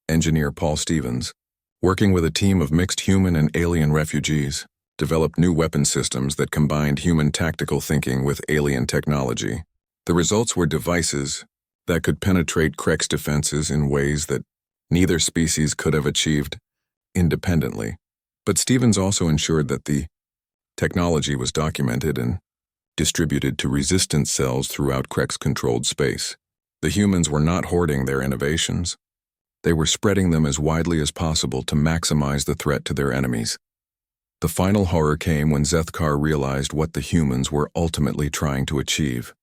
[SPEAKER 1] Engineer Paul Stevens, working with a team of mixed human and alien refugees, developed new weapon systems that combined human tactical thinking with alien technology. The results were devices that could penetrate Krek's defenses in ways that neither species could have achieved independently. But Stevens also ensured that the technology was documented and distributed to resistance cells throughout Krek's controlled space. The humans were not hoarding their innovations. They were spreading them as widely as possible to maximize the threat to their enemies. The final horror came when Zethkar realized what the humans were ultimately trying to achieve.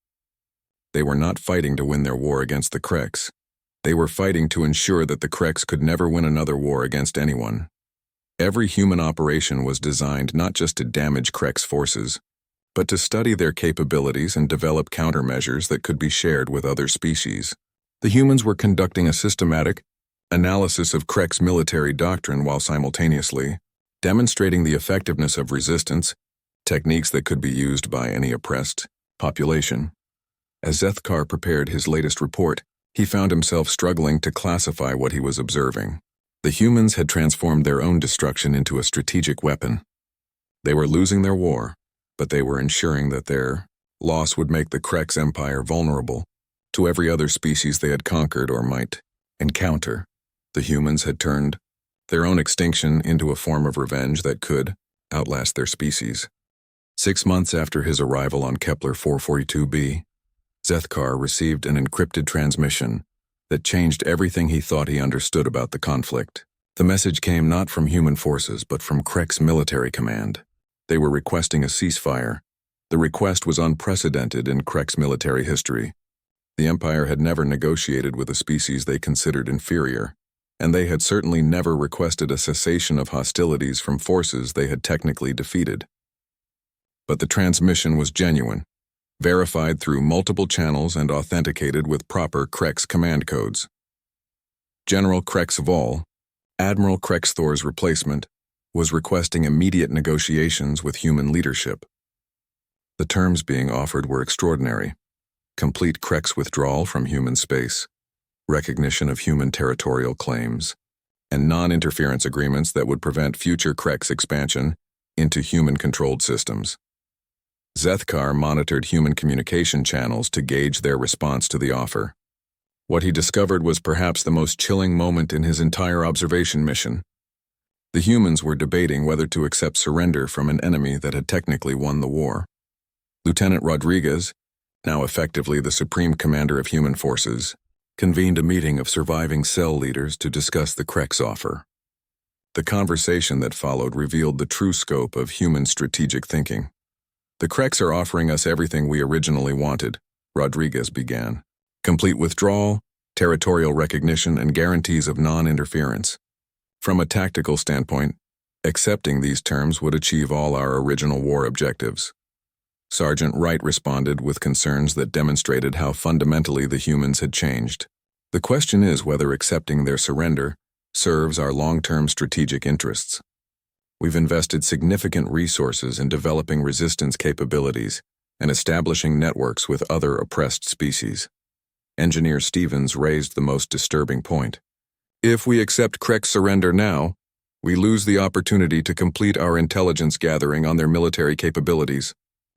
[SPEAKER 1] They were not fighting to win their war against the Kreks. They were fighting to ensure that the Kreks could never win another war against anyone. Every human operation was designed not just to damage Krek's forces, but to study their capabilities and develop countermeasures that could be shared with other species. The humans were conducting a systematic analysis of Krek's military doctrine while simultaneously demonstrating the effectiveness of resistance, techniques that could be used by any oppressed population. As Zethkar prepared his latest report, he found himself struggling to classify what he was observing. The humans had transformed their own destruction into a strategic weapon. They were losing their war, but they were ensuring that their loss would make the Krek's empire vulnerable to every other species they had conquered or might encounter. The humans had turned their own extinction into a form of revenge that could outlast their species. 6 months after his arrival on Kepler 442b, Zethkar received an encrypted transmission that changed everything he thought he understood about the conflict. The message came not from human forces, but from Krek's military command. They were requesting a ceasefire. The request was unprecedented in Krek's military history. The Empire had never negotiated with a species they considered inferior, and they had certainly never requested a cessation of hostilities from forces they had technically defeated. But the transmission was genuine, verified through multiple channels and authenticated with proper Krek's command codes. General Krex Vol, Admiral Krex Thor's replacement, was requesting immediate negotiations with human leadership. The terms being offered were extraordinary: complete Krek's withdrawal from human space, recognition of human territorial claims, and non-interference agreements that would prevent future Krek's expansion into human-controlled systems. Zethkar monitored human communication channels to gauge their response to the offer. What he discovered was perhaps the most chilling moment in his entire observation mission. The humans were debating whether to accept surrender from an enemy that had technically won the war. Lieutenant Rodriguez, now effectively the supreme commander of human forces, convened a meeting of surviving cell leaders to discuss the Krek's offer. The conversation that followed revealed the true scope of human strategic thinking. "The Kreks are offering us everything we originally wanted," Rodriguez began. "Complete withdrawal, territorial recognition, and guarantees of non-interference. From a tactical standpoint, accepting these terms would achieve all our original war objectives." Sergeant Wright responded with concerns that demonstrated how fundamentally the humans had changed. "The question is whether accepting their surrender serves our long-term strategic interests. We've invested significant resources in developing resistance capabilities and establishing networks with other oppressed species." Engineer Stevens raised the most disturbing point. "If we accept Krek's surrender now, we lose the opportunity to complete our intelligence gathering on their military capabilities.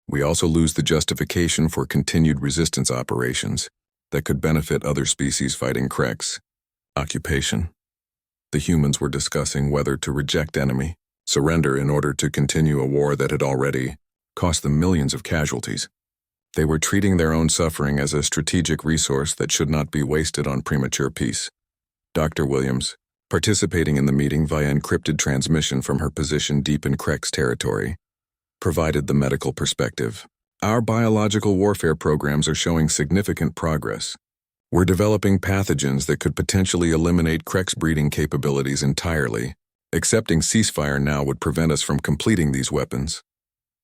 [SPEAKER 1] We also lose the justification for continued resistance operations that could benefit other species fighting Kreks. Occupation." The humans were discussing whether to reject enemy surrender in order to continue a war that had already cost them millions of casualties. They were treating their own suffering as a strategic resource that should not be wasted on premature peace. Dr. Williams, participating in the meeting via encrypted transmission from her position deep in Krek's territory, provided the medical perspective. Our biological warfare programs are showing significant progress. We're developing pathogens that could potentially eliminate Krek's breeding capabilities entirely. Accepting ceasefire now would prevent us from completing these weapons.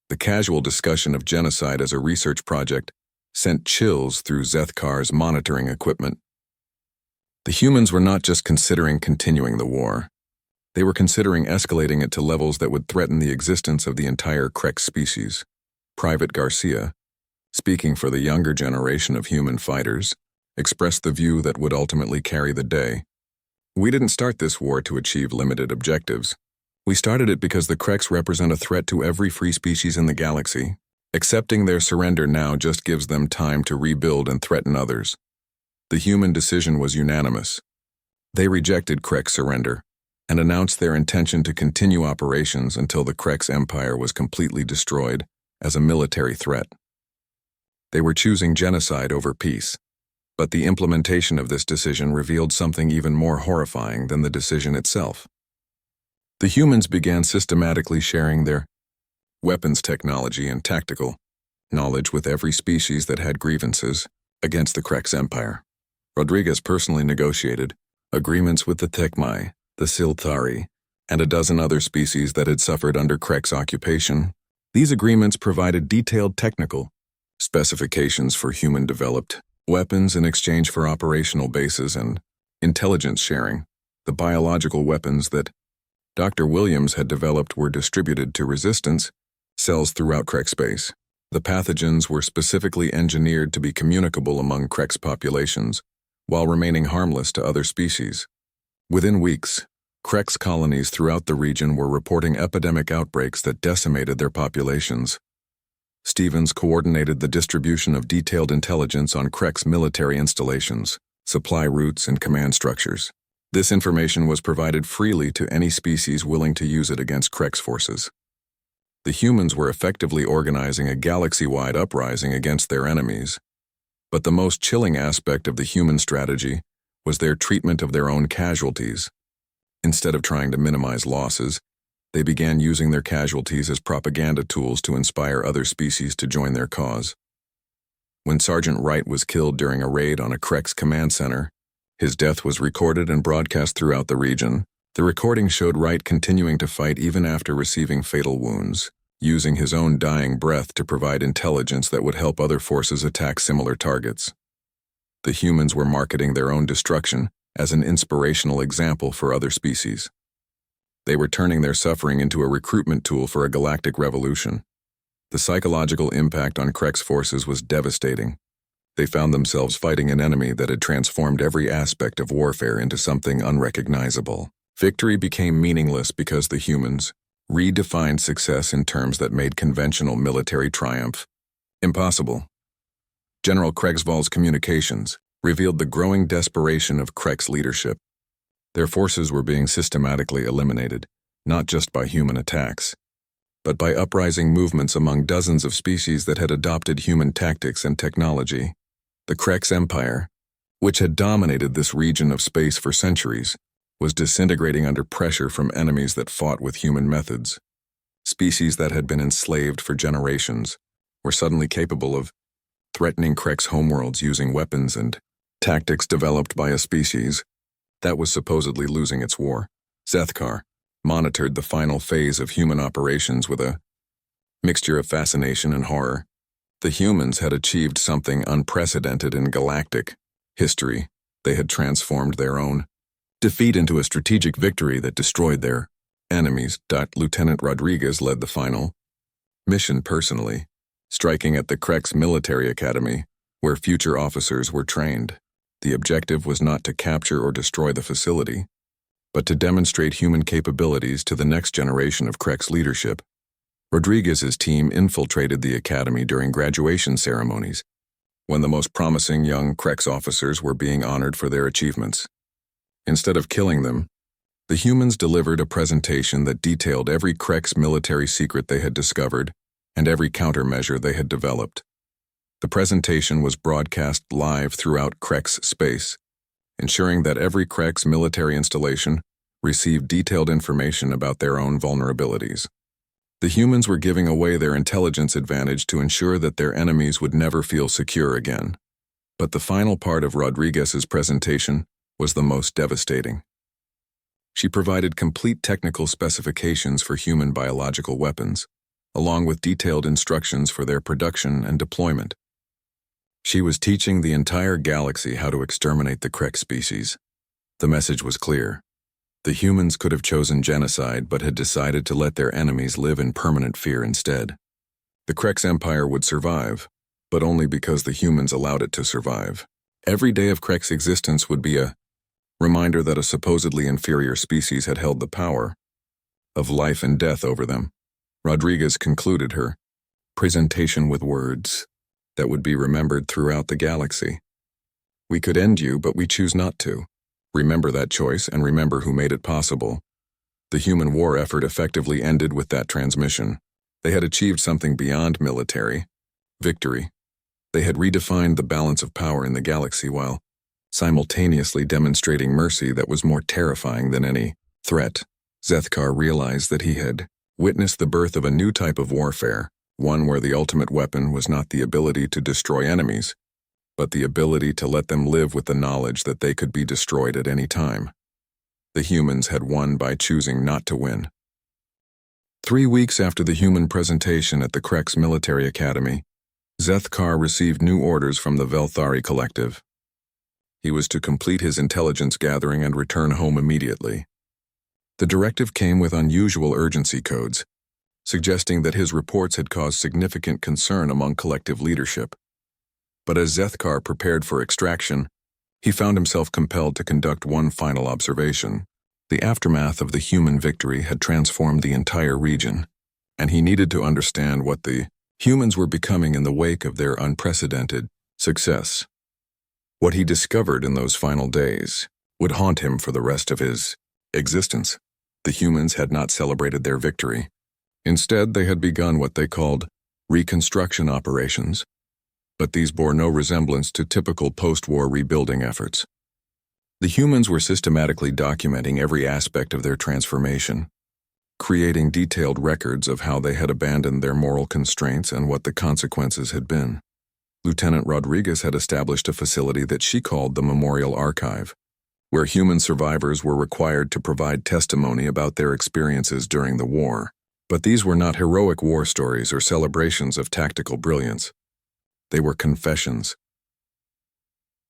[SPEAKER 1] The casual discussion of genocide as a research project sent chills through Zethkar's monitoring equipment. The humans were not just considering continuing the war. They were considering escalating it to levels that would threaten the existence of the entire Krek species. Private Garcia, speaking for the younger generation of human fighters, expressed the view that would ultimately carry the day. We didn't start this war to achieve limited objectives. We started it because the Kreks represent a threat to every free species in the galaxy. Accepting their surrender now just gives them time to rebuild and threaten others. The human decision was unanimous. They rejected Krek's surrender and announced their intention to continue operations until the Krek's empire was completely destroyed as a military threat. They were choosing genocide over peace. But the implementation of this decision revealed something even more horrifying than the decision itself. The humans began systematically sharing their weapons technology and tactical knowledge with every species that had grievances against the Krek's empire. Rodriguez personally negotiated agreements with the Tekmai, the Silthari, and a dozen other species that had suffered under Krek's occupation. These agreements provided detailed technical specifications for human-developed weapons in exchange for operational bases and intelligence sharing. The biological weapons that Dr. Williams had developed were distributed to resistance cells throughout Krek space. The pathogens were specifically engineered to be communicable among Krek's populations, while remaining harmless to other species. Within weeks, Krek's colonies throughout the region were reporting epidemic outbreaks that decimated their populations. Stevens coordinated the distribution of detailed intelligence on Krek's military installations, supply routes, and command structures. This information was provided freely to any species willing to use it against Krek's forces. The humans were effectively organizing a galaxy-wide uprising against their enemies. But the most chilling aspect of the human strategy was their treatment of their own casualties. Instead of trying to minimize losses, they began using their casualties as propaganda tools to inspire other species to join their cause. When Sergeant Wright was killed during a raid on a Krek's command center, his death was recorded and broadcast throughout the region. The recording showed Wright continuing to fight even after receiving fatal wounds, using his own dying breath to provide intelligence that would help other forces attack similar targets. The humans were marketing their own destruction as an inspirational example for other species. They were turning their suffering into a recruitment tool for a galactic revolution. The psychological impact on Krek's forces was devastating. They found themselves fighting an enemy that had transformed every aspect of warfare into something unrecognizable. Victory became meaningless because the humans redefined success in terms that made conventional military triumph impossible. General Kregsvall's communications revealed the growing desperation of Krek's leadership. Their forces were being systematically eliminated, not just by human attacks, but by uprising movements among dozens of species that had adopted human tactics and technology. The Krek's empire, which had dominated this region of space for centuries, was disintegrating under pressure from enemies that fought with human methods. Species that had been enslaved for generations were suddenly capable of threatening Krek's homeworlds using weapons and tactics developed by a species that was supposedly losing its war. Zethkar monitored the final phase of human operations with a mixture of fascination and horror. The humans had achieved something unprecedented in galactic history. They had transformed their own defeat into a strategic victory that destroyed their enemies. Lieutenant Rodriguez led the final mission personally, striking at the Krek's military academy, where future officers were trained. The objective was not to capture or destroy the facility, but to demonstrate human capabilities to the next generation of Krek's leadership. Rodriguez's team infiltrated the academy during graduation ceremonies, when the most promising young Krek's officers were being honored for their achievements. Instead of killing them, the humans delivered a presentation that detailed every Krek's military secret they had discovered and every countermeasure they had developed. The presentation was broadcast live throughout Krek's space, ensuring that every Krex military installation received detailed information about their own vulnerabilities. The humans were giving away their intelligence advantage to ensure that their enemies would never feel secure again. But the final part of Rodriguez's presentation was the most devastating. She provided complete technical specifications for human biological weapons, along with detailed instructions for their production and deployment. She was teaching the entire galaxy how to exterminate the Krex species. The message was clear. The humans could have chosen genocide but had decided to let their enemies live in permanent fear instead. The Krex Empire would survive, but only because the humans allowed it to survive. Every day of Krex existence would be a reminder that a supposedly inferior species had held the power of life and death over them. Rodriguez concluded her presentation with words that would be remembered throughout the galaxy. "We could end you, but we choose not to. Remember that choice and remember who made it possible." The human war effort effectively ended with that transmission. They had achieved something beyond military victory. They had redefined the balance of power in the galaxy while simultaneously demonstrating mercy that was more terrifying than any threat. Zethkar realized that he had witnessed the birth of a new type of warfare, one where the ultimate weapon was not the ability to destroy enemies, but the ability to let them live with the knowledge that they could be destroyed at any time. The humans had won by choosing not to win. 3 weeks after the human presentation at the Krex Military Academy, Zethkar received new orders from the Velthari Collective. He was to complete his intelligence gathering and return home immediately. The directive came with unusual urgency codes, suggesting that his reports had caused significant concern among collective leadership. But as Zethkar prepared for extraction, he found himself compelled to conduct one final observation. The aftermath of the human victory had transformed the entire region, and he needed to understand what the humans were becoming in the wake of their unprecedented success. What he discovered in those final days would haunt him for the rest of his existence. The humans had not celebrated their victory. Instead, they had begun what they called reconstruction operations, but these bore no resemblance to typical post-war rebuilding efforts. The humans were systematically documenting every aspect of their transformation, creating detailed records of how they had abandoned their moral constraints and what the consequences had been. Lieutenant Rodriguez had established a facility that she called the Memorial Archive, where human survivors were required to provide testimony about their experiences during the war. But these were not heroic war stories or celebrations of tactical brilliance. They were confessions.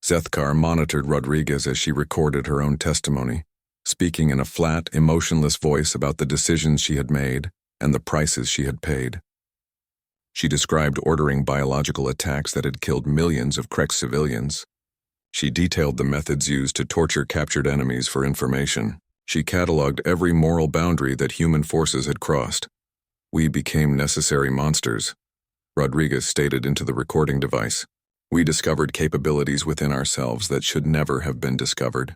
[SPEAKER 1] Zethkar monitored Rodriguez as she recorded her own testimony, speaking in a flat, emotionless voice about the decisions she had made and the prices she had paid. She described ordering biological attacks that had killed millions of Krex civilians. She detailed the methods used to torture captured enemies for information. She cataloged every moral boundary that human forces had crossed. "We became necessary monsters," Rodriguez stated into the recording device. "We discovered capabilities within ourselves that should never have been discovered.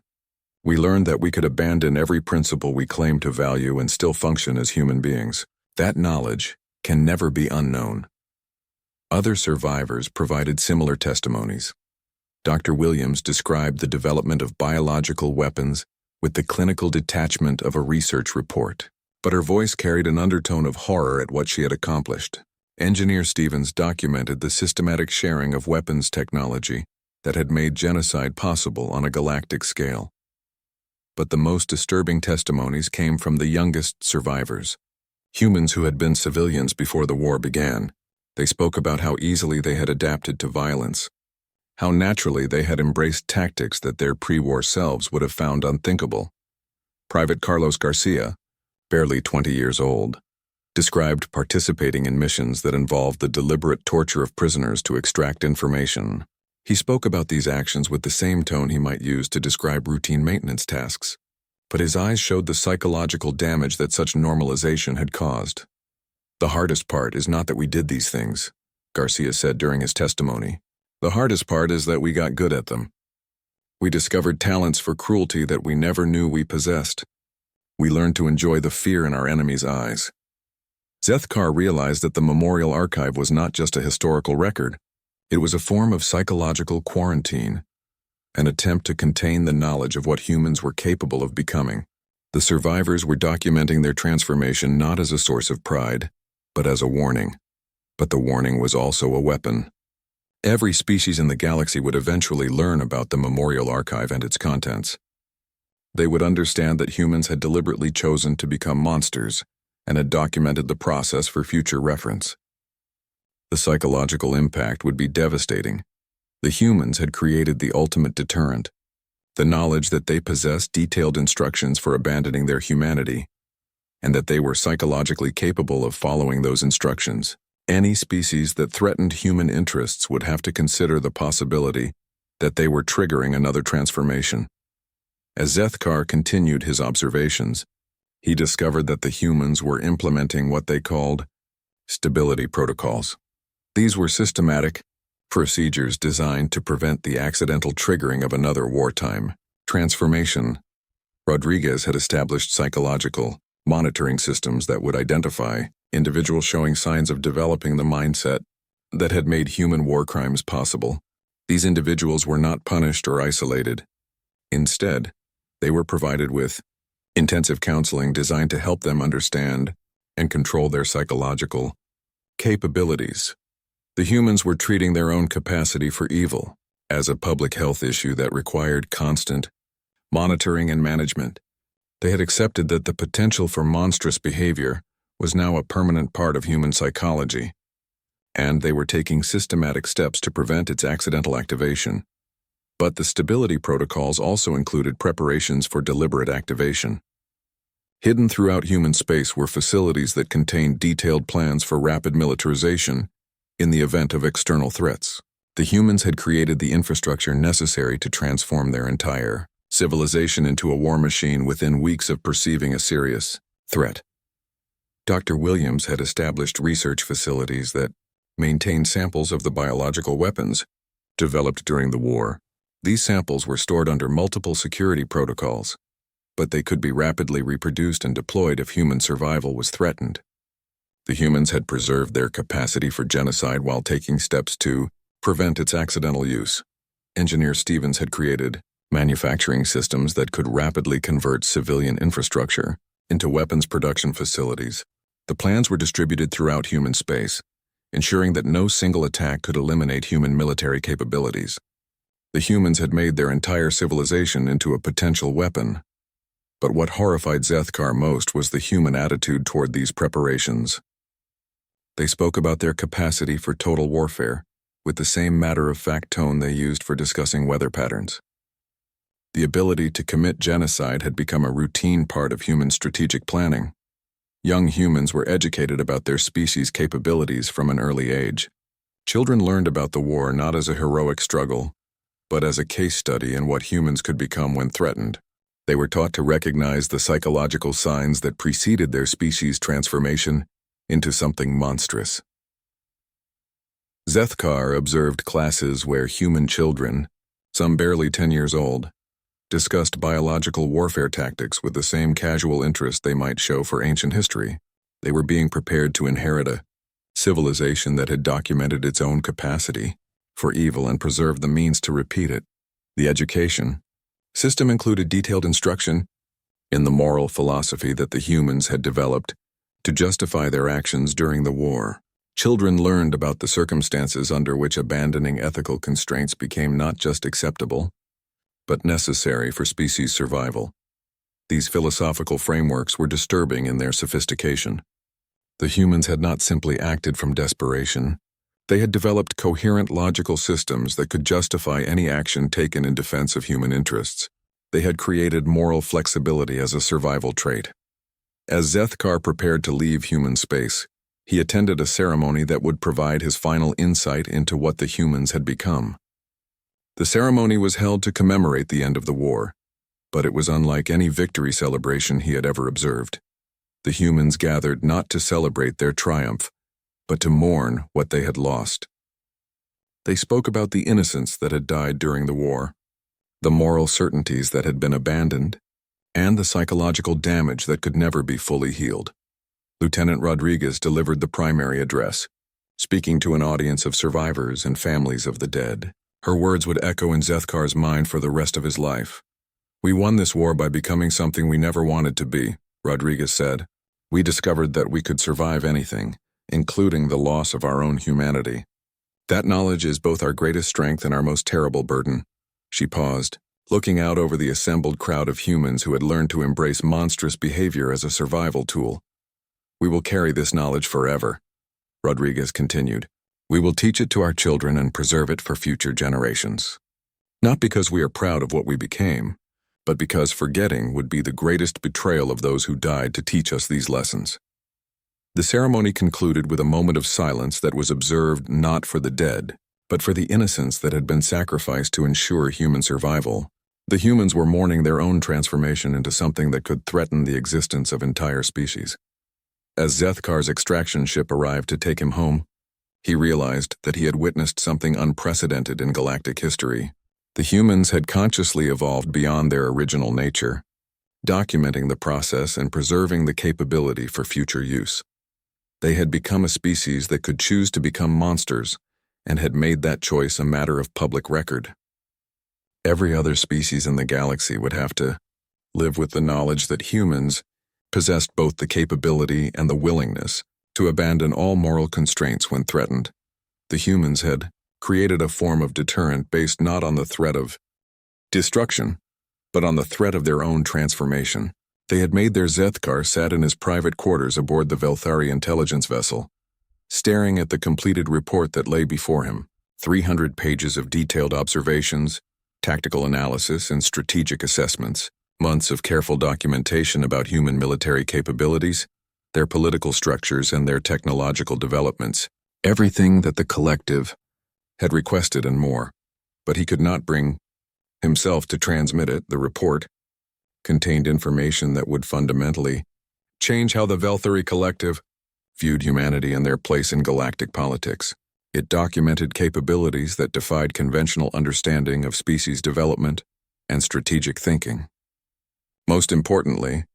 [SPEAKER 1] We learned that we could abandon every principle we claimed to value and still function as human beings. That knowledge can never be unknown." Other survivors provided similar testimonies. Dr. Williams described the development of biological weapons with the clinical detachment of a research report, but her voice carried an undertone of horror at what she had accomplished. Engineer Stevens documented the systematic sharing of weapons technology that had made genocide possible on a galactic scale. But the most disturbing testimonies came from the youngest survivors, humans who had been civilians before the war began. They spoke about how easily they had adapted to violence, how naturally they had embraced tactics that their pre-war selves would have found unthinkable. Private Carlos Garcia, barely 20 years old, described participating in missions that involved the deliberate torture of prisoners to extract information. He spoke about these actions with the same tone he might use to describe routine maintenance tasks, but his eyes showed the psychological damage that such normalization had caused. "The hardest part is not that we did these things," Garcia said during his testimony. "The hardest part is that we got good at them. We discovered talents for cruelty that we never knew we possessed. We learned to enjoy the fear in our enemies' eyes." Zethkar realized that the Memorial Archive was not just a historical record. It was a form of psychological quarantine. an attempt to contain the knowledge of what humans were capable of becoming. The survivors were documenting their transformation not as a source of pride, but as a warning. But the warning was also a weapon. Every species in the galaxy would eventually learn about the Memorial Archive and its contents. They would understand that humans had deliberately chosen to become monsters and had documented the process for future reference. The psychological impact would be devastating. The humans had created the ultimate deterrent, the knowledge that they possessed detailed instructions for abandoning their humanity, and that they were psychologically capable of following those instructions. Any species that threatened human interests would have to consider the possibility that they were triggering another transformation. As Zethkar continued his observations, he discovered that the humans were implementing what they called stability protocols. These were systematic procedures designed to prevent the accidental triggering of another wartime transformation. Rodriguez had established psychological monitoring systems that would identify individuals showing signs of developing the mindset that had made human war crimes possible. These individuals were not punished or isolated. Instead, they were provided with intensive counseling designed to help them understand and control their psychological capabilities. The humans were treating their own capacity for evil as a public health issue that required constant monitoring and management. They had accepted that the potential for monstrous behavior was now a permanent part of human psychology, and they were taking systematic steps to prevent its accidental activation. But the stability protocols also included preparations for deliberate activation. Hidden throughout human space were facilities that contained detailed plans for rapid militarization in the event of external threats. The humans had created the infrastructure necessary to transform their entire civilization into a war machine within weeks of perceiving a serious threat. Dr. Williams had established research facilities that maintained samples of the biological weapons developed during the war. These samples were stored under multiple security protocols, but they could be rapidly reproduced and deployed if human survival was threatened. The humans had preserved their capacity for genocide while taking steps to prevent its accidental use. Engineer Stevens had created manufacturing systems that could rapidly convert civilian infrastructure into weapons production facilities. The plans were distributed throughout human space, ensuring that no single attack could eliminate human military capabilities. The humans had made their entire civilization into a potential weapon. But what horrified Zethkar most was the human attitude toward these preparations. They spoke about their capacity for total warfare, with the same matter-of-fact tone they used for discussing weather patterns. The ability to commit genocide had become a routine part of human strategic planning. Young humans were educated about their species' capabilities from an early age. Children learned about the war not as a heroic struggle, but as a case study in what humans could become when threatened. They were taught to recognize the psychological signs that preceded their species' transformation into something monstrous. Zethkar observed classes where human children, some barely 10 years old, discussed biological warfare tactics with the same casual interest they might show for ancient history. They were being prepared to inherit a civilization that had documented its own capacity for evil and preserved the means to repeat it. The education system included detailed instruction in the moral philosophy that the humans had developed to justify their actions during the war. Children learned about the circumstances under which abandoning ethical constraints became not just acceptable, but necessary for species survival. These philosophical frameworks were disturbing in their sophistication. The humans had not simply acted from desperation. They had developed coherent logical systems that could justify any action taken in defense of human interests. They had created moral flexibility as a survival trait. As Zethkar prepared to leave human space, he attended a ceremony that would provide his final insight into what the humans had become. The ceremony was held to commemorate the end of the war, but it was unlike any victory celebration he had ever observed. The humans gathered not to celebrate their triumph, but to mourn what they had lost. They spoke about the innocents that had died during the war, the moral certainties that had been abandoned, and the psychological damage that could never be fully healed. Lieutenant Rodriguez delivered the primary address, speaking to an audience of survivors and families of the dead. Her words would echo in Zethkar's mind for the rest of his life. "We won this war by becoming something we never wanted to be," Rodriguez said. "We discovered that we could survive anything, including the loss of our own humanity. That knowledge is both our greatest strength and our most terrible burden." She paused, looking out over the assembled crowd of humans who had learned to embrace monstrous behavior as a survival tool. "We will carry this knowledge forever," Rodriguez continued. "We will teach it to our children and preserve it for future generations. Not because we are proud of what we became, but because forgetting would be the greatest betrayal of those who died to teach us these lessons." The ceremony concluded with a moment of silence that was observed not for the dead, but for the innocents that had been sacrificed to ensure human survival. The humans were mourning their own transformation into something that could threaten the existence of entire species. As Zethkar's extraction ship arrived to take him home, he realized that he had witnessed something unprecedented in galactic history. The humans had consciously evolved beyond their original nature, documenting the process and preserving the capability for future use. They had become a species that could choose to become monsters, and had made that choice a matter of public record. Every other species in the galaxy would have to live with the knowledge that humans possessed both the capability and the willingness to abandon all moral constraints when threatened. The humans had created a form of deterrent based not on the threat of destruction, but on the threat of their own transformation. They had made their Zethkar sat in his private quarters aboard the Velthari intelligence vessel, staring at the completed report that lay before him. 300 pages of detailed observations, tactical analysis, and strategic assessments, months of careful documentation about human military capabilities, their political structures, and their technological developments. Everything that the collective had requested and more, but he could not bring himself to transmit it. The report contained information that would fundamentally change how the Velthari collective viewed humanity and their place in galactic politics. It documented capabilities that defied conventional understanding of species development and strategic thinking. Most importantly,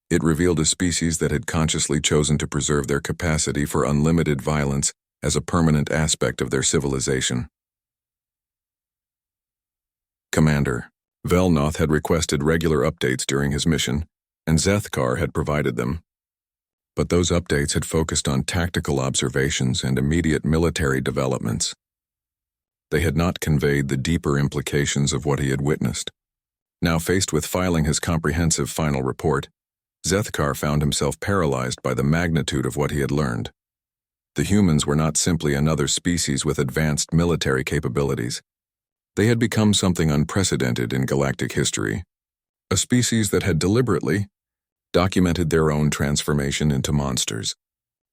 [SPEAKER 1] it revealed a species that had consciously chosen to preserve their capacity for unlimited violence as a permanent aspect of their civilization. Commander, Velnoth had requested regular updates during his mission, and Zethkar had provided them. But those updates had focused on tactical observations and immediate military developments. They had not conveyed the deeper implications of what he had witnessed. Now faced with filing his comprehensive final report, Zethkar found himself paralyzed by the magnitude of what he had learned. The humans were not simply another species with advanced military capabilities. They had become something unprecedented in galactic history, a species that had deliberately documented their own transformation into monsters,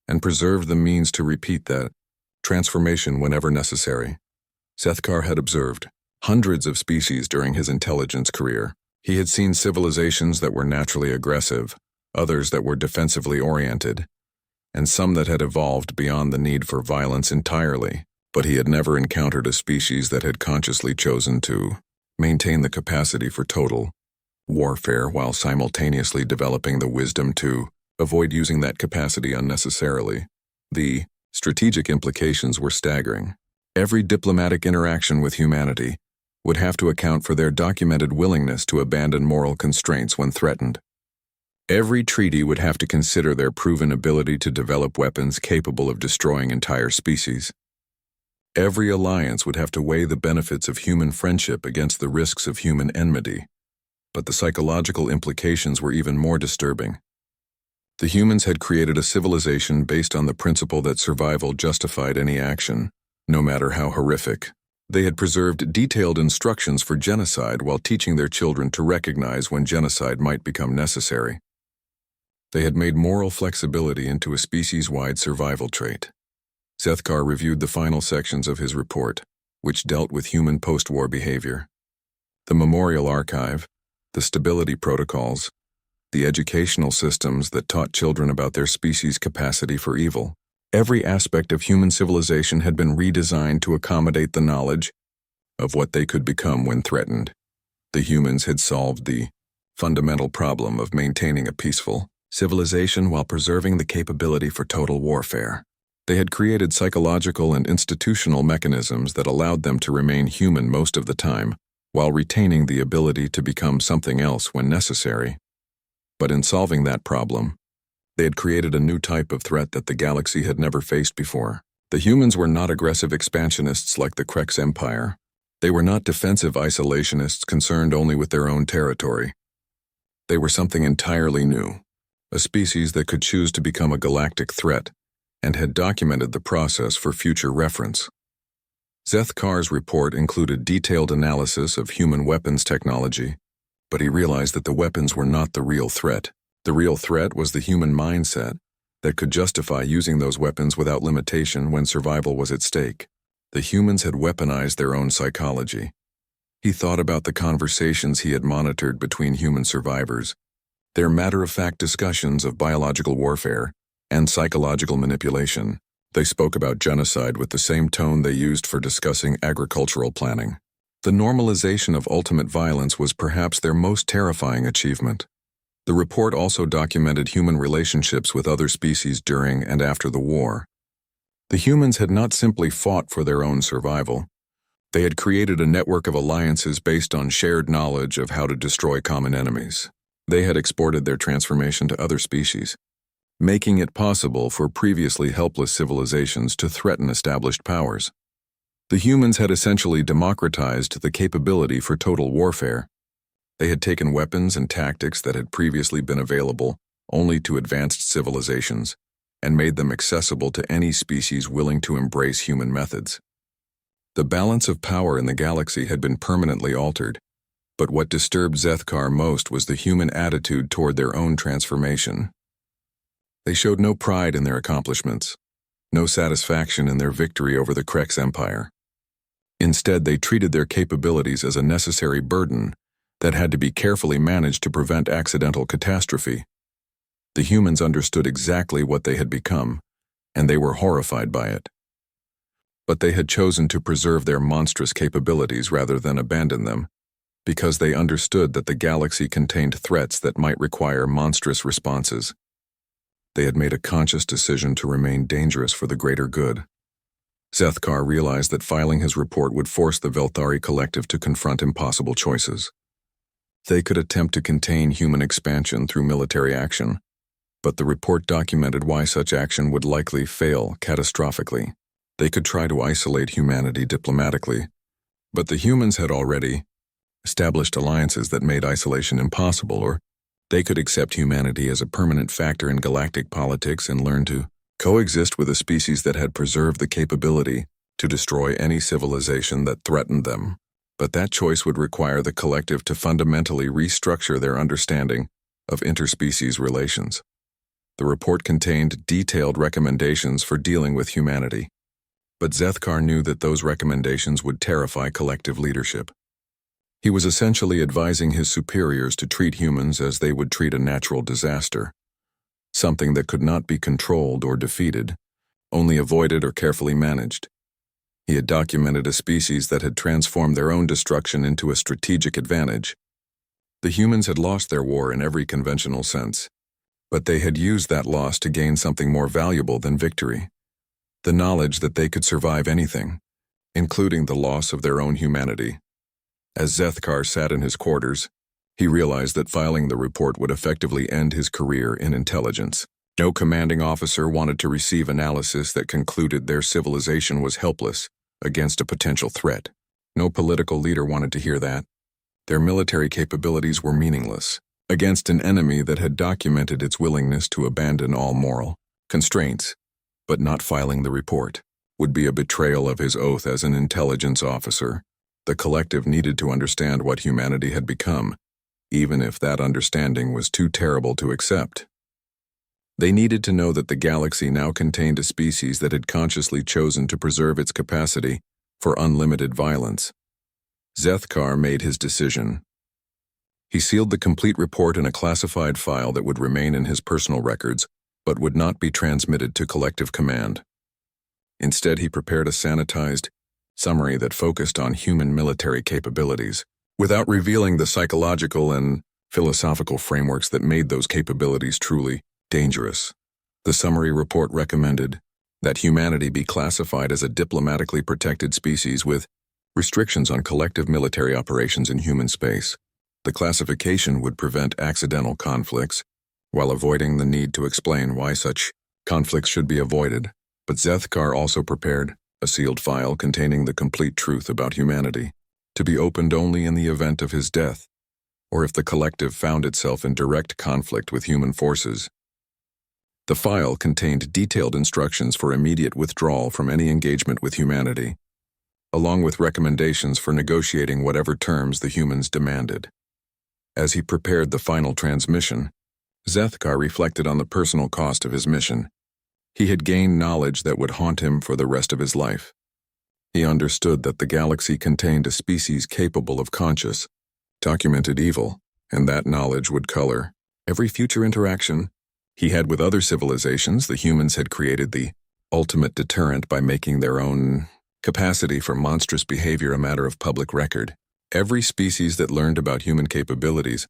[SPEAKER 1] and preserved the means to repeat that transformation whenever necessary. Zethkar had observed hundreds of species during his intelligence career. He had seen civilizations that were naturally aggressive, others that were defensively oriented, and some that had evolved beyond the need for violence entirely. But he had never encountered a species that had consciously chosen to maintain the capacity for total warfare while simultaneously developing the wisdom to avoid using that capacity unnecessarily. The strategic implications were staggering. Every diplomatic interaction with humanity would have to account for their documented willingness to abandon moral constraints when threatened. Every treaty would have to consider their proven ability to develop weapons capable of destroying entire species. Every alliance would have to weigh the benefits of human friendship against the risks of human enmity. But the psychological implications were even more disturbing. The humans had created a civilization based on the principle that survival justified any action, no matter how horrific. They had preserved detailed instructions for genocide while teaching their children to recognize when genocide might become necessary. They had made moral flexibility into a species-wide survival trait. Zethkar reviewed the final sections of his report, which dealt with human post-war behavior. The memorial archive, the stability protocols, the educational systems that taught children about their species' capacity for evil. Every aspect of human civilization had been redesigned to accommodate the knowledge of what they could become when threatened. The humans had solved the fundamental problem of maintaining a peaceful civilization while preserving the capability for total warfare. They had created psychological and institutional mechanisms that allowed them to remain human most of the time, while retaining the ability to become something else when necessary. But in solving that problem, they had created a new type of threat that the galaxy had never faced before. The humans were not aggressive expansionists like the Krex Empire. They were not defensive isolationists concerned only with their own territory. They were something entirely new, a species that could choose to become a galactic threat, and had documented the process for future reference. Zeth Kar's report included detailed analysis of human weapons technology, but he realized that the weapons were not the real threat. The real threat was the human mindset that could justify using those weapons without limitation when survival was at stake. The humans had weaponized their own psychology. He thought about the conversations he had monitored between human survivors, their matter-of-fact discussions of biological warfare and psychological manipulation. They spoke about genocide with the same tone they used for discussing agricultural planning. The normalization of ultimate violence was perhaps their most terrifying achievement. The report also documented human relationships with other species during and after the war. The humans had not simply fought for their own survival. They had created a network of alliances based on shared knowledge of how to destroy common enemies. They had exported their transformation to other species, making it possible for previously helpless civilizations to threaten established powers. The humans had essentially democratized the capability for total warfare. They had taken weapons and tactics that had previously been available only to advanced civilizations and made them accessible to any species willing to embrace human methods. The balance of power in the galaxy had been permanently altered, but what disturbed Zeth Kar most was the human attitude toward their own transformation. They showed no pride in their accomplishments, no satisfaction in their victory over the Krex Empire. Instead, they treated their capabilities as a necessary burden that had to be carefully managed to prevent accidental catastrophe. The humans understood exactly what they had become, and they were horrified by it. But they had chosen to preserve their monstrous capabilities rather than abandon them, because they understood that the galaxy contained threats that might require monstrous responses. They had made a conscious decision to remain dangerous for the greater good. Zeth Kar realized that filing his report would force the Velthari collective to confront impossible choices. They could attempt to contain human expansion through military action, but the report documented why such action would likely fail catastrophically. They could try to isolate humanity diplomatically, but the humans had already established alliances that made isolation impossible, or they could accept humanity as a permanent factor in galactic politics and learn to coexist with a species that had preserved the capability to destroy any civilization that threatened them. But that choice would require the collective to fundamentally restructure their understanding of interspecies relations. The report contained detailed recommendations for dealing with humanity, but Zeth Kar knew that those recommendations would terrify collective leadership. He was essentially advising his superiors to treat humans as they would treat a natural disaster, something that could not be controlled or defeated, only avoided or carefully managed. He had documented a species that had transformed their own destruction into a strategic advantage. The humans had lost their war in every conventional sense, but they had used that loss to gain something more valuable than victory: the knowledge that they could survive anything, including the loss of their own humanity. As Zeth Kar sat in his quarters, he realized that filing the report would effectively end his career in intelligence. No commanding officer wanted to receive analysis that concluded their civilization was helpless against a potential threat. No political leader wanted to hear that. Their military capabilities were meaningless against an enemy that had documented its willingness to abandon all moral constraints. But not filing the report would be a betrayal of his oath as an intelligence officer. The collective needed to understand what humanity had become, even if that understanding was too terrible to accept. They needed to know that the galaxy now contained a species that had consciously chosen to preserve its capacity for unlimited violence. Zeth Kar made his decision. He sealed the complete report in a classified file that would remain in his personal records, but would not be transmitted to collective command. Instead, he prepared a sanitized summary that focused on human military capabilities, without revealing the psychological and philosophical frameworks that made those capabilities truly dangerous. The summary report recommended that humanity be classified as a diplomatically protected species with restrictions on collective military operations in human space. The classification would prevent accidental conflicts, while avoiding the need to explain why such conflicts should be avoided. But Zethkar also prepared a sealed file containing the complete truth about humanity, to be opened only in the event of his death, or if the collective found itself in direct conflict with human forces. The file contained detailed instructions for immediate withdrawal from any engagement with humanity, along with recommendations for negotiating whatever terms the humans demanded. As he prepared the final transmission, Zethkar reflected on the personal cost of his mission. He had gained knowledge that would haunt him for the rest of his life. He understood that the galaxy contained a species capable of conscious, documented evil, and that knowledge would color every future interaction he had with other civilizations. The humans had created the ultimate deterrent by making their own capacity for monstrous behavior a matter of public record. Every species that learned about human capabilities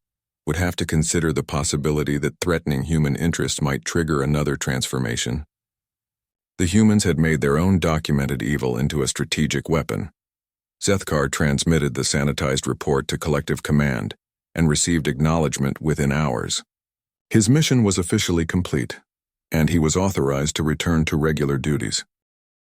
[SPEAKER 1] would have to consider the possibility that threatening human interest might trigger another transformation. The humans had made their own documented evil into a strategic weapon. Zethkar transmitted the sanitized report to Collective Command and received acknowledgement within hours. His mission was officially complete, and he was authorized to return to regular duties.